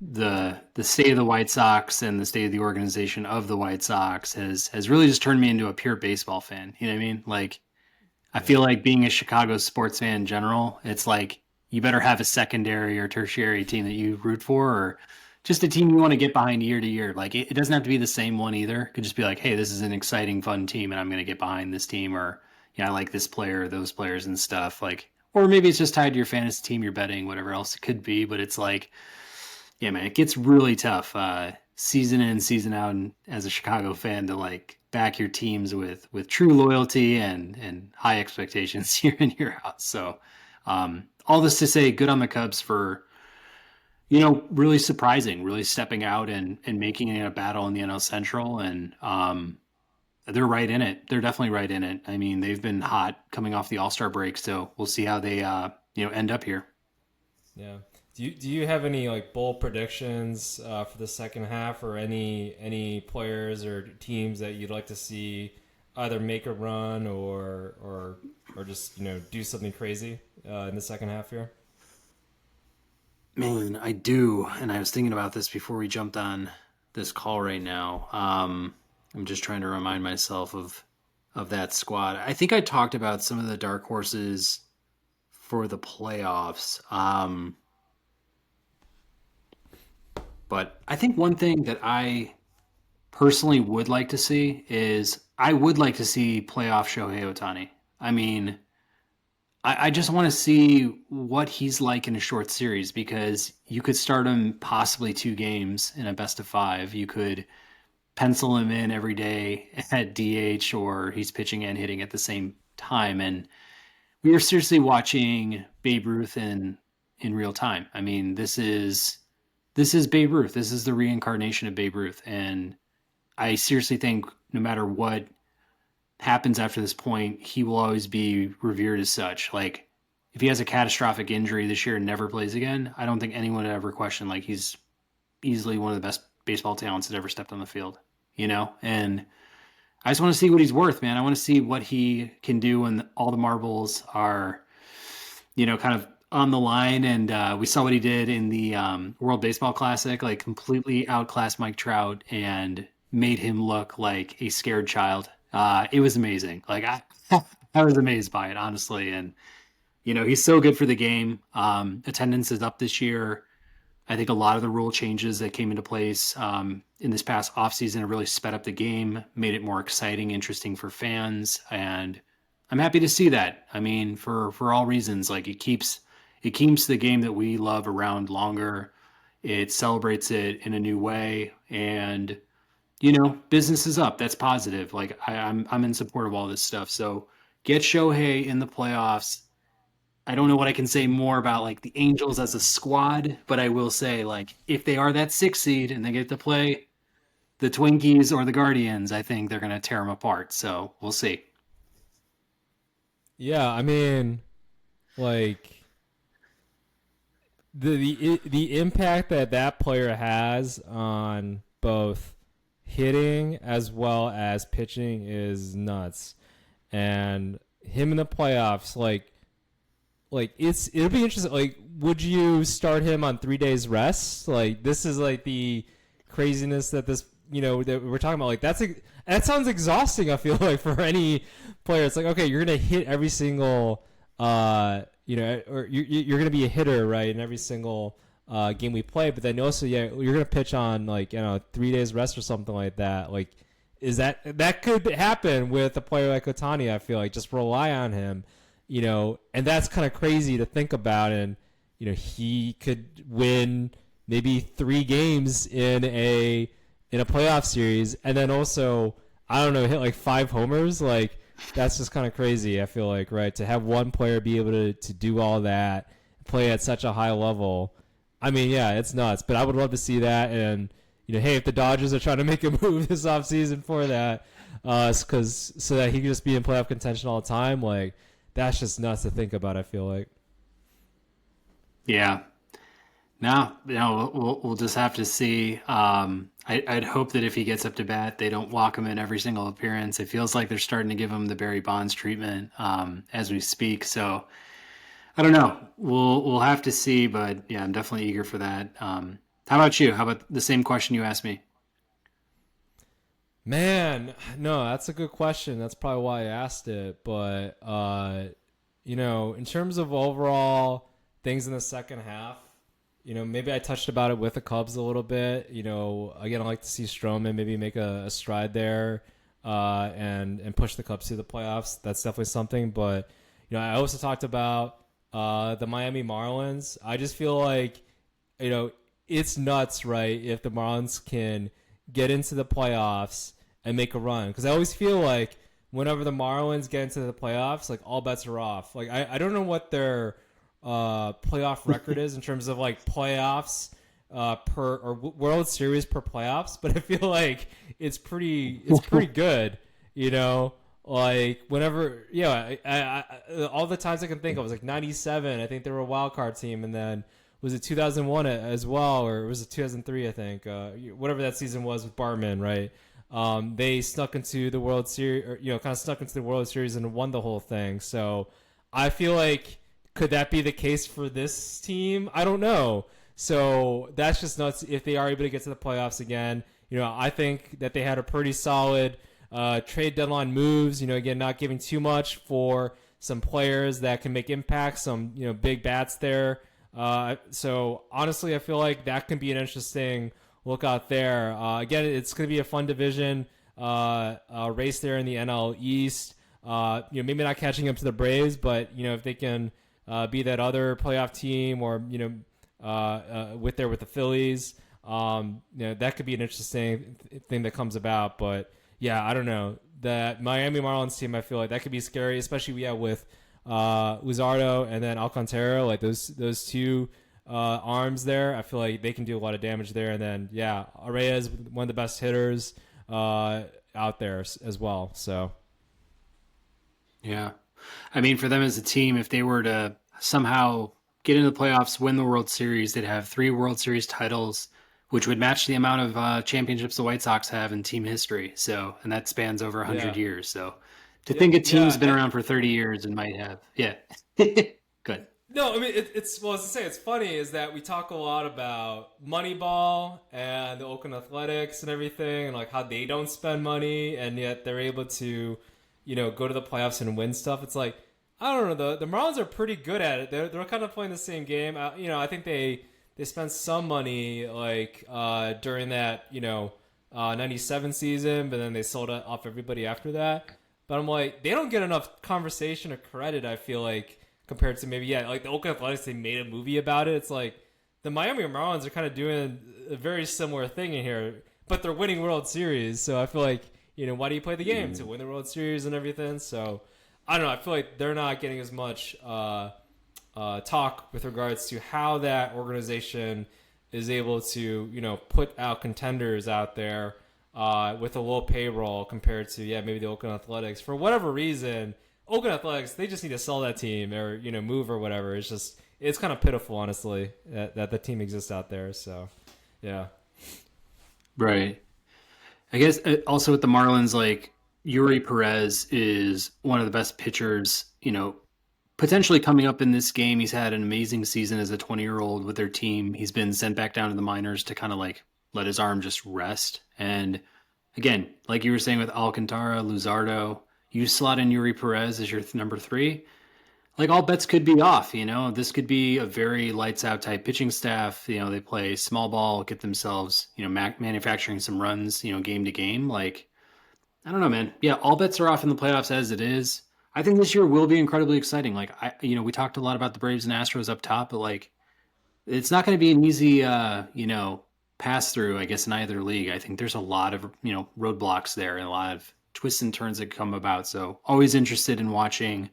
the state of the White Sox and the state of the organization of the White Sox has really just turned me into a pure baseball fan. You know what I mean? Like, I Yeah. feel like being a Chicago sports fan in general, it's like you better have a secondary or tertiary team that you root for, or just a team you want to get behind year to year. Like, it doesn't have to be the same one either. It could just be like, hey, this is an exciting, fun team, and I'm going to get behind this team, or I like this player or those players and stuff. Like, or maybe it's just tied to your fantasy team you're betting, whatever else it could be. But it's like, yeah, man, it gets really tough season in, season out, and as a Chicago fan to like back your teams with true loyalty and high expectations year in year out. So, all this to say, good on the Cubs for really surprising, really stepping out and making it a battle in the NL Central, and they're right in it. They're definitely right in it. I mean, they've been hot coming off the All Star break, so we'll see how they end up here. Yeah. Do you have any like bold predictions for the second half, or any players or teams that you'd like to see either make a run or just do something crazy in the second half here? Man, I do, and I was thinking about this before we jumped on this call right now. I'm just trying to remind myself of that squad. I think I talked about some of the dark horses for the playoffs. But I think one thing that I personally would like to see is I would like to see playoff Shohei Ohtani. I mean, I just want to see what he's like in a short series because you could start him possibly 2 games in a best of 5. You could pencil him in every day at DH or he's pitching and hitting at the same time. And we are seriously watching Babe Ruth in real time. I mean, this is Babe Ruth. This is the reincarnation of Babe Ruth. And I seriously think no matter what happens after this point, he will always be revered as such. Like, if he has a catastrophic injury this year and never plays again, I don't think anyone would ever question, like, he's easily one of the best baseball talents that ever stepped on the field, And I just want to see what he's worth, man. I want to see what he can do when all the marbles are, kind of on the line. And we saw what he did in the World Baseball Classic, like completely outclassed Mike Trout and made him look like a scared child. It was amazing. Like I was amazed by it, honestly. And he's so good for the game. Attendance is up this year. I think a lot of the rule changes that came into place in this past offseason have really sped up the game, made it more exciting, interesting for fans, and I'm happy to see that. I mean, for all reasons, like it keeps the game that we love around longer. It celebrates it in a new way, and business is up. That's positive. Like I'm in support of all this stuff. So get Shohei in the playoffs. I don't know what I can say more about like the Angels as a squad, but I will say like if they are that 6 seed and they get to play the Twinkies or the Guardians, I think they're gonna tear them apart. So we'll see. Yeah, I mean, like the impact that that player has on both hitting as well as pitching is nuts. And him in the playoffs, like it'll be interesting. Like, would you start him on 3 days rest? Like, this is like the craziness that this that we're talking about. Like, that sounds exhausting. I feel like for any player, it's like, okay, you're gonna hit every single or you're gonna be a hitter, right, in every single game we play. But then also, yeah, you're gonna pitch on like 3 days rest or something like that. Like, is that could happen with a player like Otani? I feel like just rely on him. And that's kind of crazy to think about. And, he could win maybe 3 games in a playoff series. And then also, I don't know, hit like 5 homers. Like, that's just kind of crazy. I feel like, right. To have one player be able to do all that, play at such a high level. I mean, yeah, it's nuts, but I would love to see that. And, hey, if the Dodgers are trying to make a move this offseason for that, so that he can just be in playoff contention all the time, like, that's just nuts to think about, I feel like. Yeah. No, we'll just have to see. I'd hope that if he gets up to bat, they don't walk him in every single appearance. It feels like they're starting to give him the Barry Bonds treatment as we speak. So I don't know. We'll have to see, but yeah, I'm definitely eager for that. How about you? How about the same question you asked me? Man, no, that's a good question. That's probably why I asked it. But in terms of overall things in the second half, maybe I touched about it with the Cubs a little bit. Again, I like to see Stroman maybe make a stride there, and push the Cubs to the playoffs. That's definitely something. But I also talked about the Miami Marlins. I just feel like you know it's nuts, right? If the Marlins can get into the playoffs and make a run, because I always feel like whenever the Marlins get into the playoffs, like all bets are off. Like I don't know what their playoff record is in terms of like playoffs per or World Series per playoffs, but I feel like it's pretty good. You know, like whenever all the times I can think of was like '97. I think they were a wild card team, and then was it 2001 as well, or was it 2003? I think whatever that season was with Bartman, right? They snuck into the World Series, or, kind of snuck into the World Series and won the whole thing. So I feel like could that be the case for this team? I don't know. So that's just nuts if they are able to get to the playoffs again. I think that they had a pretty solid trade deadline moves. Again, not giving too much for some players that can make impacts, some big bats there. So honestly, I feel like that can be an interesting look out there. Again, it's going to be a fun division race there in the NL East. Maybe not catching up to the Braves, but if they can be that other playoff team, or with the Phillies, that could be an interesting thing that comes about. But yeah, I don't know. That Miami Marlins team, I feel like that could be scary, especially with Luzardo and then Alcantara, like those two arms there. I feel like they can do a lot of damage there. And then Arraez is one of the best hitters out there as well. So Yeah. I mean, for them as a team, if they were to somehow get into the playoffs, win the World Series, they'd have three World Series titles, which would match the amount of championships the White Sox have in team history. So, and that spans over 100 yeah, years. So, to yeah, think a team's been yeah. around for 30 years and might have, yeah. Good. No, I mean it's well. As I say, it's funny is that we talk a lot about Moneyball and the Oakland Athletics and everything, and like how they don't spend money, and yet they're able to, go to the playoffs and win stuff. It's like I don't know. The Marlins are pretty good at it. They're kind of playing the same game. I think they spent some money like during that '97 season, but then they sold it off everybody after that. But I'm like, they don't get enough conversation or credit. I feel like compared to maybe like the Oakland Athletics, they made a movie about it. It's like the Miami Marlins are kind of doing a very similar thing in here, but they're winning World Series. So I feel like why do you play the game to win the World Series and everything? So I don't know. I feel like they're not getting as much talk with regards to how that organization is able to put out contenders out there with a low payroll compared to maybe the Oakland Athletics. For whatever reason, Oakland Athletics, they just need to sell that team or move or whatever. It's kind of pitiful, honestly, that the team exists out there. So yeah. Right. I guess also with the Marlins, like Yuri Perez is one of the best pitchers, potentially coming up in this game. He's had an amazing season as a 20-year-old with their team. He's been sent back down to the minors to kind of like let his arm just rest. And again, like you were saying with Alcantara, Luzardo, you slot in Yuri Perez as your number three. Like all bets could be off, This could be a very lights out type pitching staff. They play small ball, get themselves, manufacturing some runs, game to game. Like, I don't know, man. Yeah, all bets are off in the playoffs as it is. I think this year will be incredibly exciting. Like, we talked a lot about the Braves and Astros up top, but like, it's not going to be an easy, pass through, I guess, in either league. I think there's a lot of, roadblocks there and a lot of twists and turns that come about. So always interested in watching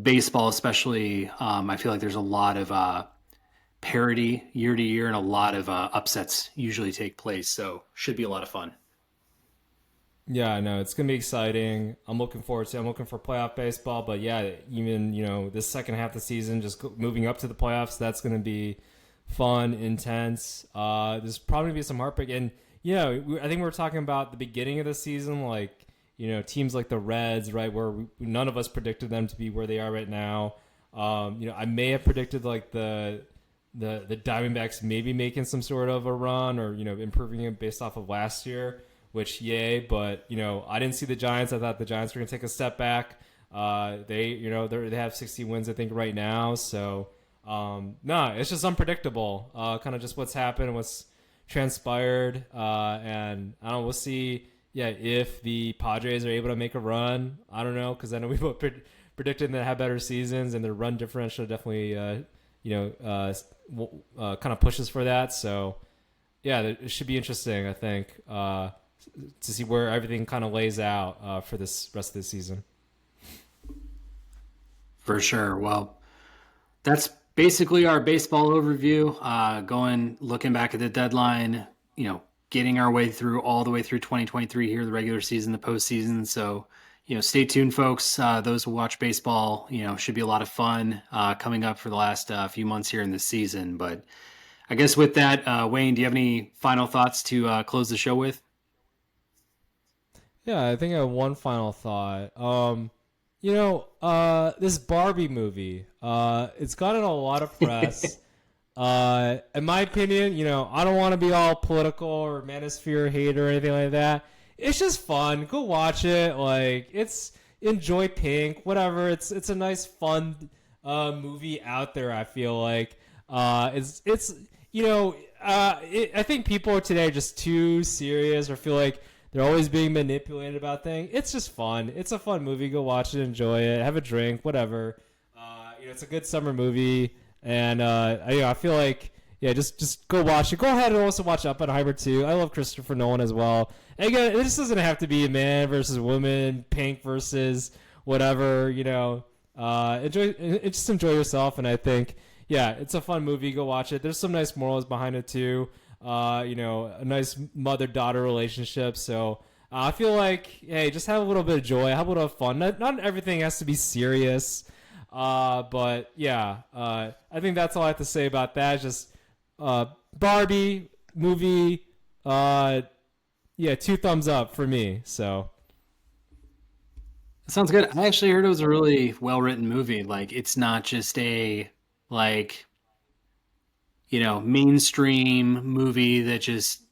baseball, especially. I feel like there's a lot of parity year to year and a lot of upsets usually take place. So should be a lot of fun. Yeah, I know it's gonna be exciting. I'm looking forward to. I'm looking for playoff baseball, but yeah, even this second half of the season, just moving up to the playoffs, that's gonna be fun, intense. There's probably gonna be some heartbreak, and I think we were talking about the beginning of the season, like teams like the Reds, right, where none of us predicted them to be where they are right now. I may have predicted like the Diamondbacks maybe making some sort of a run or improving it based off of last year, which yay. But I didn't see the Giants. I thought the Giants were gonna take a step back. They have 60 wins I think right now. So no, it's just unpredictable. Kind of just what's happened, what's transpired, and I don't know. We'll see. Yeah, if the Padres are able to make a run, I don't know because I know we both predicted them to have better seasons, and their run differential definitely kind of pushes for that. So yeah, it should be interesting. I think to see where everything kind of lays out for this rest of the season. For sure. Well, that's basically our baseball overview. Looking back at the deadline, getting our way through all the way through 2023 here, the regular season, the postseason. So, stay tuned, folks. Those who watch baseball, should be a lot of fun coming up for the last few months here in the season. But I guess with that, Wayne, do you have any final thoughts to close the show with? Yeah, I think I have one final thought. This Barbie movie, it's gotten a lot of press. In my opinion, I don't want to be all political or manosphere hate or anything like that. It's just fun. Go watch it. Like enjoy Pink, whatever. It's a nice, fun movie out there. I feel like I think people today are just too serious or feel like they're always being manipulated about things. It's just fun. It's a fun movie. Go watch it, enjoy it, have a drink, whatever. It's a good summer movie, and I feel like just go watch it. Go ahead and also watch Oppenheimer too. I love Christopher Nolan as well. And again, it just doesn't have to be a man versus woman, Pink versus whatever. Just enjoy yourself, and I think it's a fun movie. Go watch it. There's some nice morals behind it too. A nice mother-daughter relationship. So I feel like, hey, just have a little bit of joy, have a little fun. Not everything has to be serious. But yeah, I think that's all I have to say about that. Just Barbie movie. Two thumbs up for me. So That sounds good. I actually heard it was a really well-written movie. Like, it's not just a like mainstream movie that just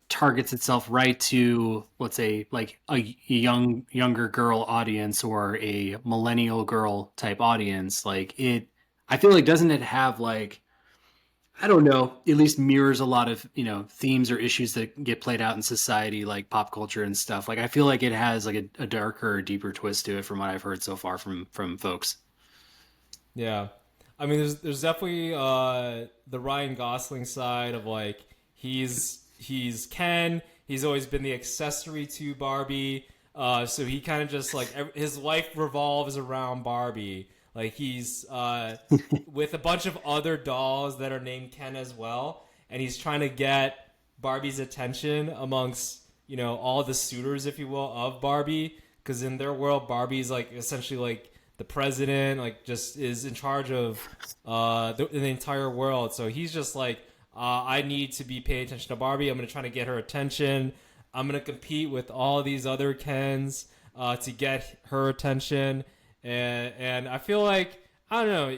targets itself right to, let's say, like a younger girl audience or a millennial girl type audience. I feel like doesn't it have like, I don't know, at least mirrors a lot of, themes or issues that get played out in society, like pop culture and stuff. Like, I feel like it has like a darker, deeper twist to it from what I've heard so far from folks. yeah, I mean, there's definitely the Ryan Gosling side of like he's Ken. He's always been the accessory to Barbie. So he kind of just like his life revolves around Barbie. Like he's with a bunch of other dolls that are named Ken as well, and he's trying to get Barbie's attention amongst all the suitors, if you will, of Barbie. Because in their world, Barbie's like essentially like the president, like just is in charge of the entire world. So he's just like, I need to be paying attention to Barbie. I'm going to try to get her attention. I'm going to compete with all these other Kens to get her attention. And I feel like, I don't know,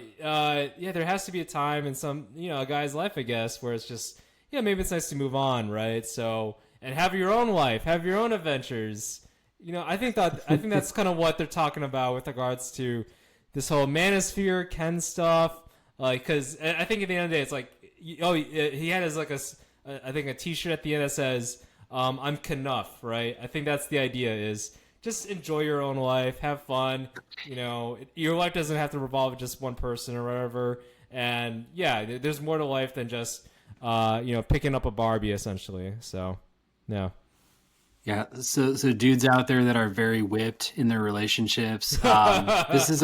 there has to be a time in some, a guy's life, I guess, where it's just, maybe it's nice to move on, right? So, and have your own life, have your own adventures. I think that's kind of what they're talking about with regards to this whole manosphere Ken stuff. Like, because I think at the end of the day, it's like, he had his like I think a T-shirt at the end that says, "I'm Knuff," right? I think that's the idea: is just enjoy your own life, have fun. Your life doesn't have to revolve just one person or whatever. And yeah, there's more to life than just picking up a Barbie, essentially. So, yeah. Yeah, so dudes out there that are very whipped in their relationships, this is this is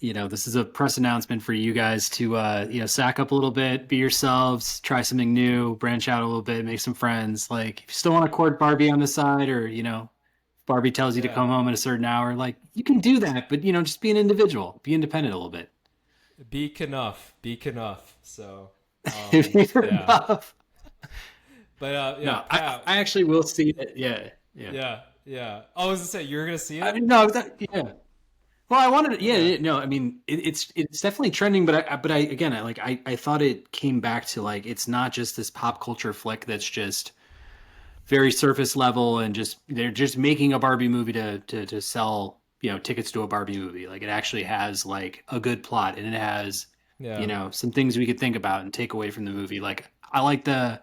this is a press announcement for you guys to sack up a little bit, be yourselves, try something new, branch out a little bit, make some friends. Like, if you still want to court Barbie on the side, or Barbie tells you to Yeah. come home at a certain hour. Like you can do that, but just be an individual, be independent a little bit. Beak enough. Beak enough. So, If you're yeah. enough. But yeah, No, Pat. I actually will see it. Yeah, yeah. Yeah, yeah. I was gonna say you're gonna see I it. mean, no, yeah. Well, I wanted, yeah, Okay. no, I mean, it's definitely trending, but I again, I thought it came back to like it's not just this pop culture flick that's just very surface level and just they're just making a Barbie movie to sell tickets to a Barbie movie. Like it actually has like a good plot and it has Yeah. some things we could think about and take away from the movie. Like I like the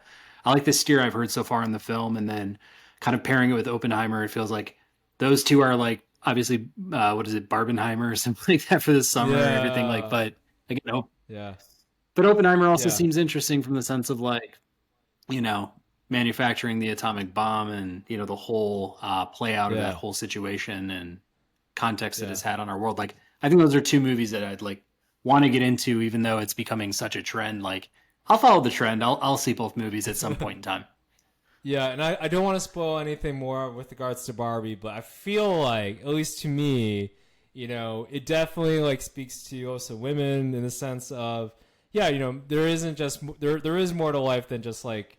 steer I've heard so far in the film, and then kind of pairing it with Oppenheimer, it feels like those two are like obviously what is it, Barbenheimer or something like that for the summer and everything. Like, Yeah. but again, Yeah. but Oppenheimer also Yeah. seems interesting from the sense of like you know, manufacturing the atomic bomb and, the whole play out of that Yeah. whole situation and context that Yeah. it's had on our world. Like, I think those are two movies that I'd like want to get into, even though it's becoming such a trend. Like, I'll follow the trend. I'll see both movies at some point in time. Yeah, and I don't want to spoil anything more with regards to Barbie, but I feel like, at least to me, it definitely like speaks to also women in the sense of, yeah, there isn't just there is more to life than just like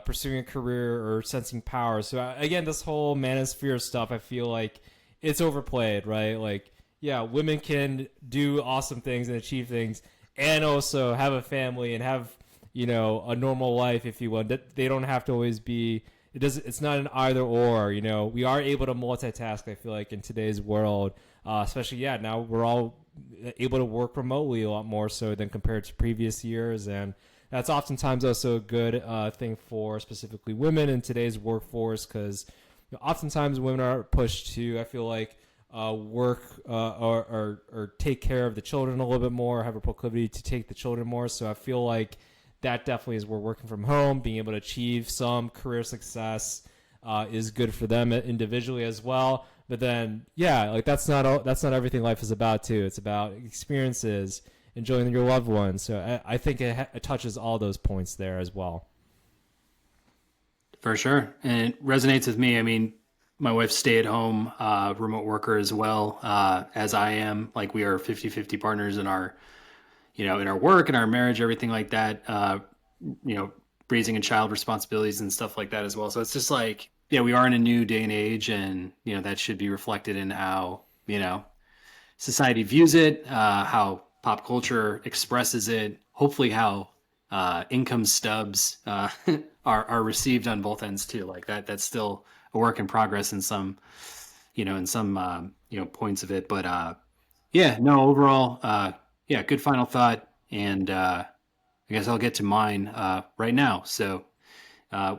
pursuing a career or sensing power. So again, this whole manosphere stuff, I feel like it's overplayed, right? Like, yeah, women can do awesome things and achieve things, and also have a family and have a normal life, if you will. They don't have to always be. It does. It's not an either or. We are able to multitask. I feel like in today's world, especially now we're all able to work remotely a lot more so than compared to previous years, and that's oftentimes also a good thing for specifically women in today's workforce because oftentimes women are pushed to. I feel like work or take care of the children a little bit more, have a proclivity to take the children more. So I feel like that definitely is where working from home, being able to achieve some career success is good for them individually as well. But then, yeah, like that's not everything life is about too. It's about experiences, enjoying your loved ones. So I think it touches all those points there as well. For sure. And it resonates with me. I mean, my wife's stay at home, remote worker as well, as I am. Like we are 50-50 partners in our work and our marriage, everything like that. You know, raising a child responsibilities and stuff like that as well. So it's just like, yeah, we are in a new day and age, and that should be reflected in how society views it, how pop culture expresses it. Hopefully, how income stubs are received on both ends too. Like that, that's still a work in progress in some points of it. But yeah, no, overall, yeah, good final thought. And I guess I'll get to mine right now. So,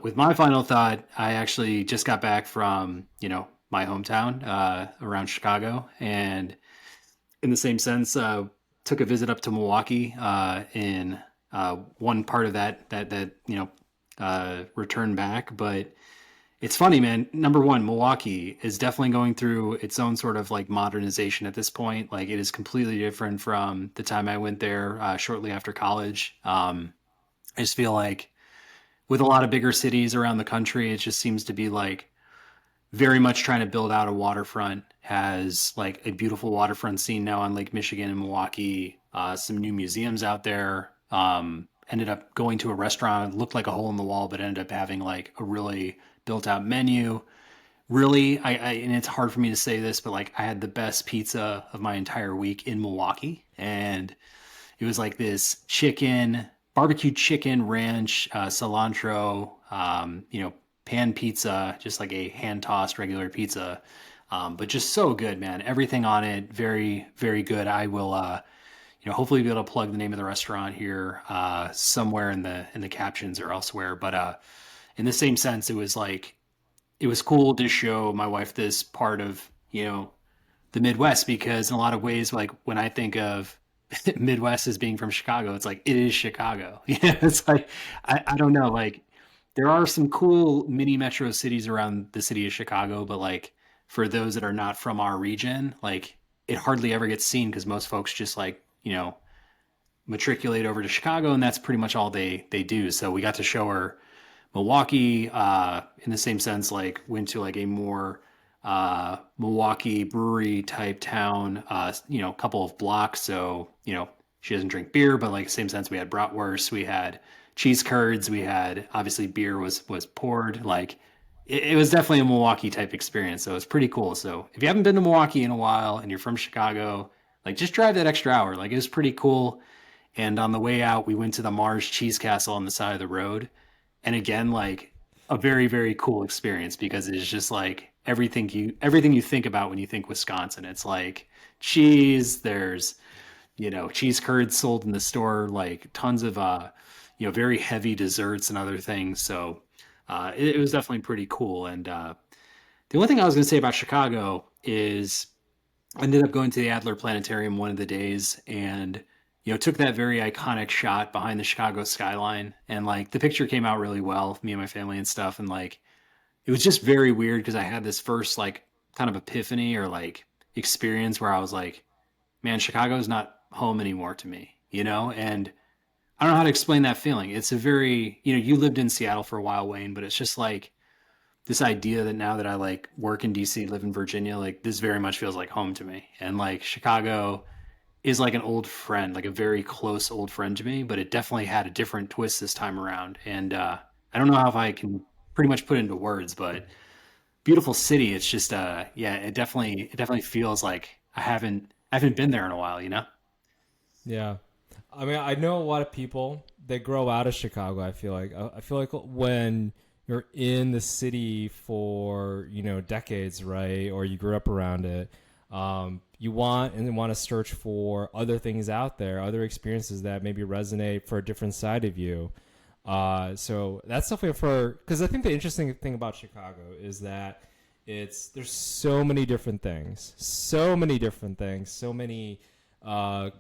with my final thought, I actually just got back from, my hometown around Chicago. And in the same sense, took a visit up to Milwaukee in one part of that return back. But it's funny, man. Number one, Milwaukee is definitely going through its own sort of like modernization at this point. Like it is completely different from the time I went there shortly after college. I just feel like with a lot of bigger cities around the country, it just seems to be like very much trying to build out a waterfront. Has like a beautiful waterfront scene now on Lake Michigan in Milwaukee. Some new museums out there. Ended up going to a restaurant, looked like a hole in the wall, but ended up having like a really built out menu. Really, and it's hard for me to say this, but like I had the best pizza of my entire week in Milwaukee, and it was like this barbecue chicken ranch, cilantro, pan pizza, just like a hand tossed regular pizza, but just so good, man. Everything on it, very, very good. I will, hopefully be able to plug the name of the restaurant here somewhere in the captions or elsewhere. But in the same sense, it was cool to show my wife this part of the Midwest because in a lot of ways, like when I think of Midwest as being from Chicago, it's like it is Chicago. It's like I don't know, like there are some cool mini metro cities around the city of Chicago, but like for those that are not from our region, like it hardly ever gets seen because most folks just like matriculate over to Chicago, and that's pretty much all they do. So we got to show her Milwaukee in the same sense, like went to like a more Milwaukee brewery type town, a couple of blocks. So, she doesn't drink beer, but like same sense, we had bratwurst, we had cheese curds, we had obviously beer was poured. Like it was definitely a Milwaukee type experience. So it was pretty cool. So if you haven't been to Milwaukee in a while and you're from Chicago, like just drive that extra hour. Like it was pretty cool. And on the way out, we went to the Mars Cheese Castle on the side of the road. And again, like a very, very cool experience because it's just like everything you think about when you think Wisconsin. It's like cheese, there's, cheese curds sold in the store, like tons of very heavy desserts and other things. So it was definitely pretty cool. And the only thing I was gonna say about Chicago is I ended up going to the Adler Planetarium one of the days and took that very iconic shot behind the Chicago skyline and like the picture came out really well, me and my family and stuff, and like it was just very weird because I had this first like kind of epiphany or like experience where I was like, man, Chicago's not home anymore to me, and I don't know how to explain that feeling. It's a very, you lived in Seattle for a while, Wayne, but it's just like this idea that now that I like work in DC, live in Virginia, like this very much feels like home to me. And like Chicago is like an old friend, like a very close old friend to me, but it definitely had a different twist this time around. And I don't know how if I can pretty much put it into words, but beautiful city. It's just yeah, it definitely feels like I haven't been there in a while. Yeah. I mean, I know a lot of people that grow out of Chicago. I feel like when you're in the city for decades, right, or you grew up around it, you want to search for other things out there, other experiences that maybe resonate for a different side of you. So that's definitely because I think the interesting thing about Chicago is that there's so many different things, so many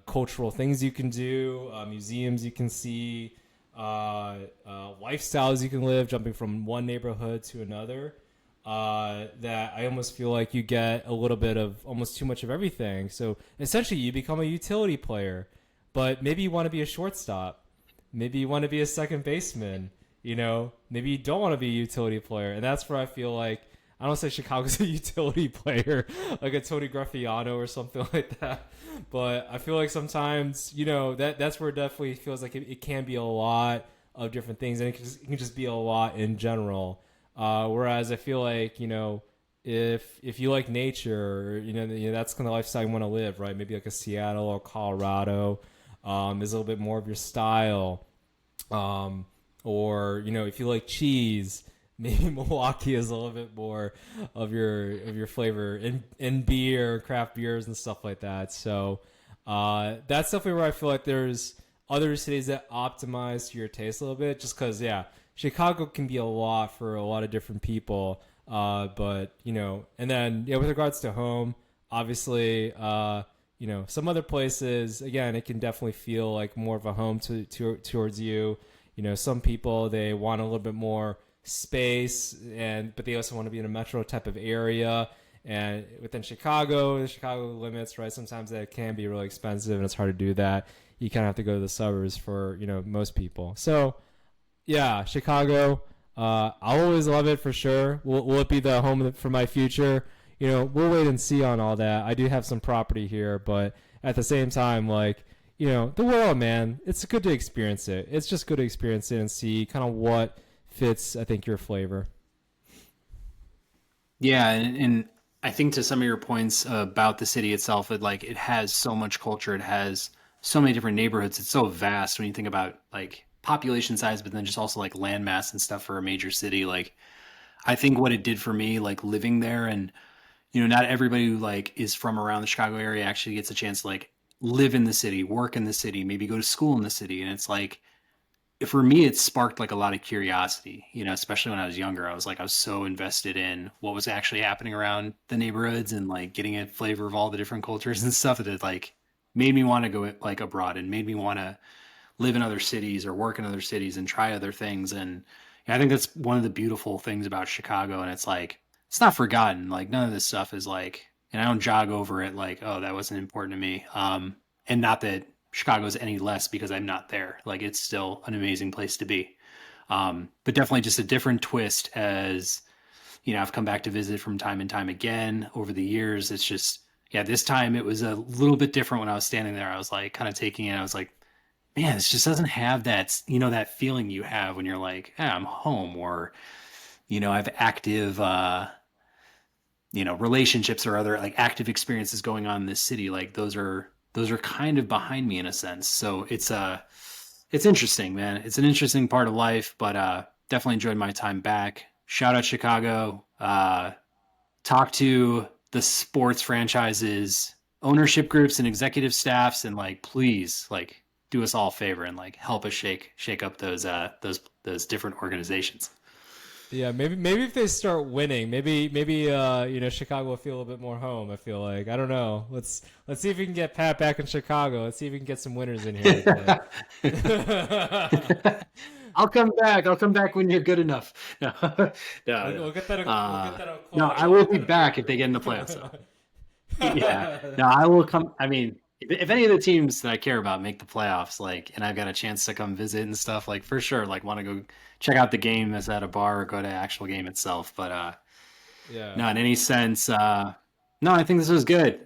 cultural things you can do, museums you can see, lifestyles you can live, jumping from one neighborhood to another. That I almost feel like you get a little bit of almost too much of everything. So essentially, you become a utility player, but maybe you want to be a shortstop. Maybe you want to be a second baseman. Maybe you don't want to be a utility player, and that's where I feel like I don't say Chicago's a utility player, like a Tony Graffiano or something like that. But I feel like sometimes, that's where it definitely feels like it can be a lot of different things, and it can just be a lot in general. Whereas I feel like, if you like nature, that's kind of lifestyle you want to live, right? Maybe like a Seattle or Colorado is a little bit more of your style. Or if you like cheese, maybe Milwaukee is a little bit more of your flavor in beer, craft beers, and stuff like that. So that's definitely where I feel like there's other cities that optimize to your taste a little bit. Just because, yeah, Chicago can be a lot for a lot of different people. But and then yeah, with regards to home, obviously, some other places, again, it can definitely feel like more of a home towards you. Some people, they want a little bit more space, but they also want to be in a metro type of area. And within Chicago, the Chicago limits, right? Sometimes that can be really expensive, and it's hard to do that. You kind of have to go to the suburbs for most people. So yeah, Chicago. I'll always love it for sure. Will it be the home for my future? We'll wait and see on all that. I do have some property here, but at the same time, like, the world, man, it's good to experience it. It's just good to experience it and see kind of what fits, I think, your flavor. Yeah, and I think to some of your points about the city itself, it has so much culture. It has so many different neighborhoods. It's so vast when you think about like population size, but then just also like landmass and stuff for a major city. Like I think what it did for me, like living there, and not everybody who like is from around the Chicago area actually gets a chance to like live in the city, work in the city, maybe go to school in the city, and it's like for me, it sparked like a lot of curiosity, especially when I was younger. I was so invested in what was actually happening around the neighborhoods and like getting a flavor of all the different cultures and stuff that it like made me want to go like abroad and made me want to live in other cities or work in other cities and try other things. And yeah, I think that's one of the beautiful things about Chicago. And it's like, it's not forgotten. Like none of this stuff is like, and I don't jog over it like, oh, that wasn't important to me. And not that Chicago's any less because I'm not there. Like it's still an amazing place to be. But definitely just a different twist as, I've come back to visit from time and time again over the years. It's just, yeah, this time it was a little bit different when I was standing there. I was like kind of taking it. I was like, man, this just doesn't have that, that feeling you have when you're like, I'm home, or, I have active, relationships or other like active experiences going on in this city. Like those are kind of behind me in a sense. So it's interesting, man. It's an interesting part of life, but definitely enjoyed my time back. Shout out Chicago. Talk to the sports franchises, ownership groups, and executive staffs, and like please, like do us all a favor and like help us shake up those different organizations. Yeah, maybe if they start winning, maybe Chicago will feel a little bit more home. I feel like I don't know. Let's see if we can get Pat back in Chicago. Let's see if we can get some winners in here. I'll come back. I'll come back when you're good enough. No, no, We'll no. get that. We'll get that on No, quote. I We'll will get be that on back if they get in the playoffs, though. Yeah. No, I will come. I mean, if any of the teams that I care about make the playoffs, like, and I've got a chance to come visit and stuff, like, for sure, like, want to go check out the game as at a bar or go to actual game itself. But yeah. no, in any sense, no, I think this was good.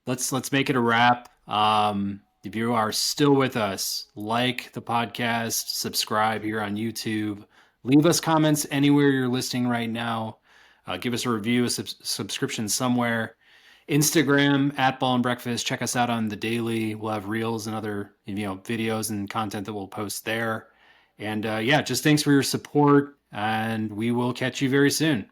Let's make it a wrap. If you are still with us, like the podcast, subscribe here on YouTube, leave us comments anywhere you're listening right now. Give us a review, a subscription somewhere. Instagram at Ball and Breakfast. Check us out on the daily. We'll have reels and other videos and content that we'll post there. And yeah, just thanks for your support, and we will catch you very soon.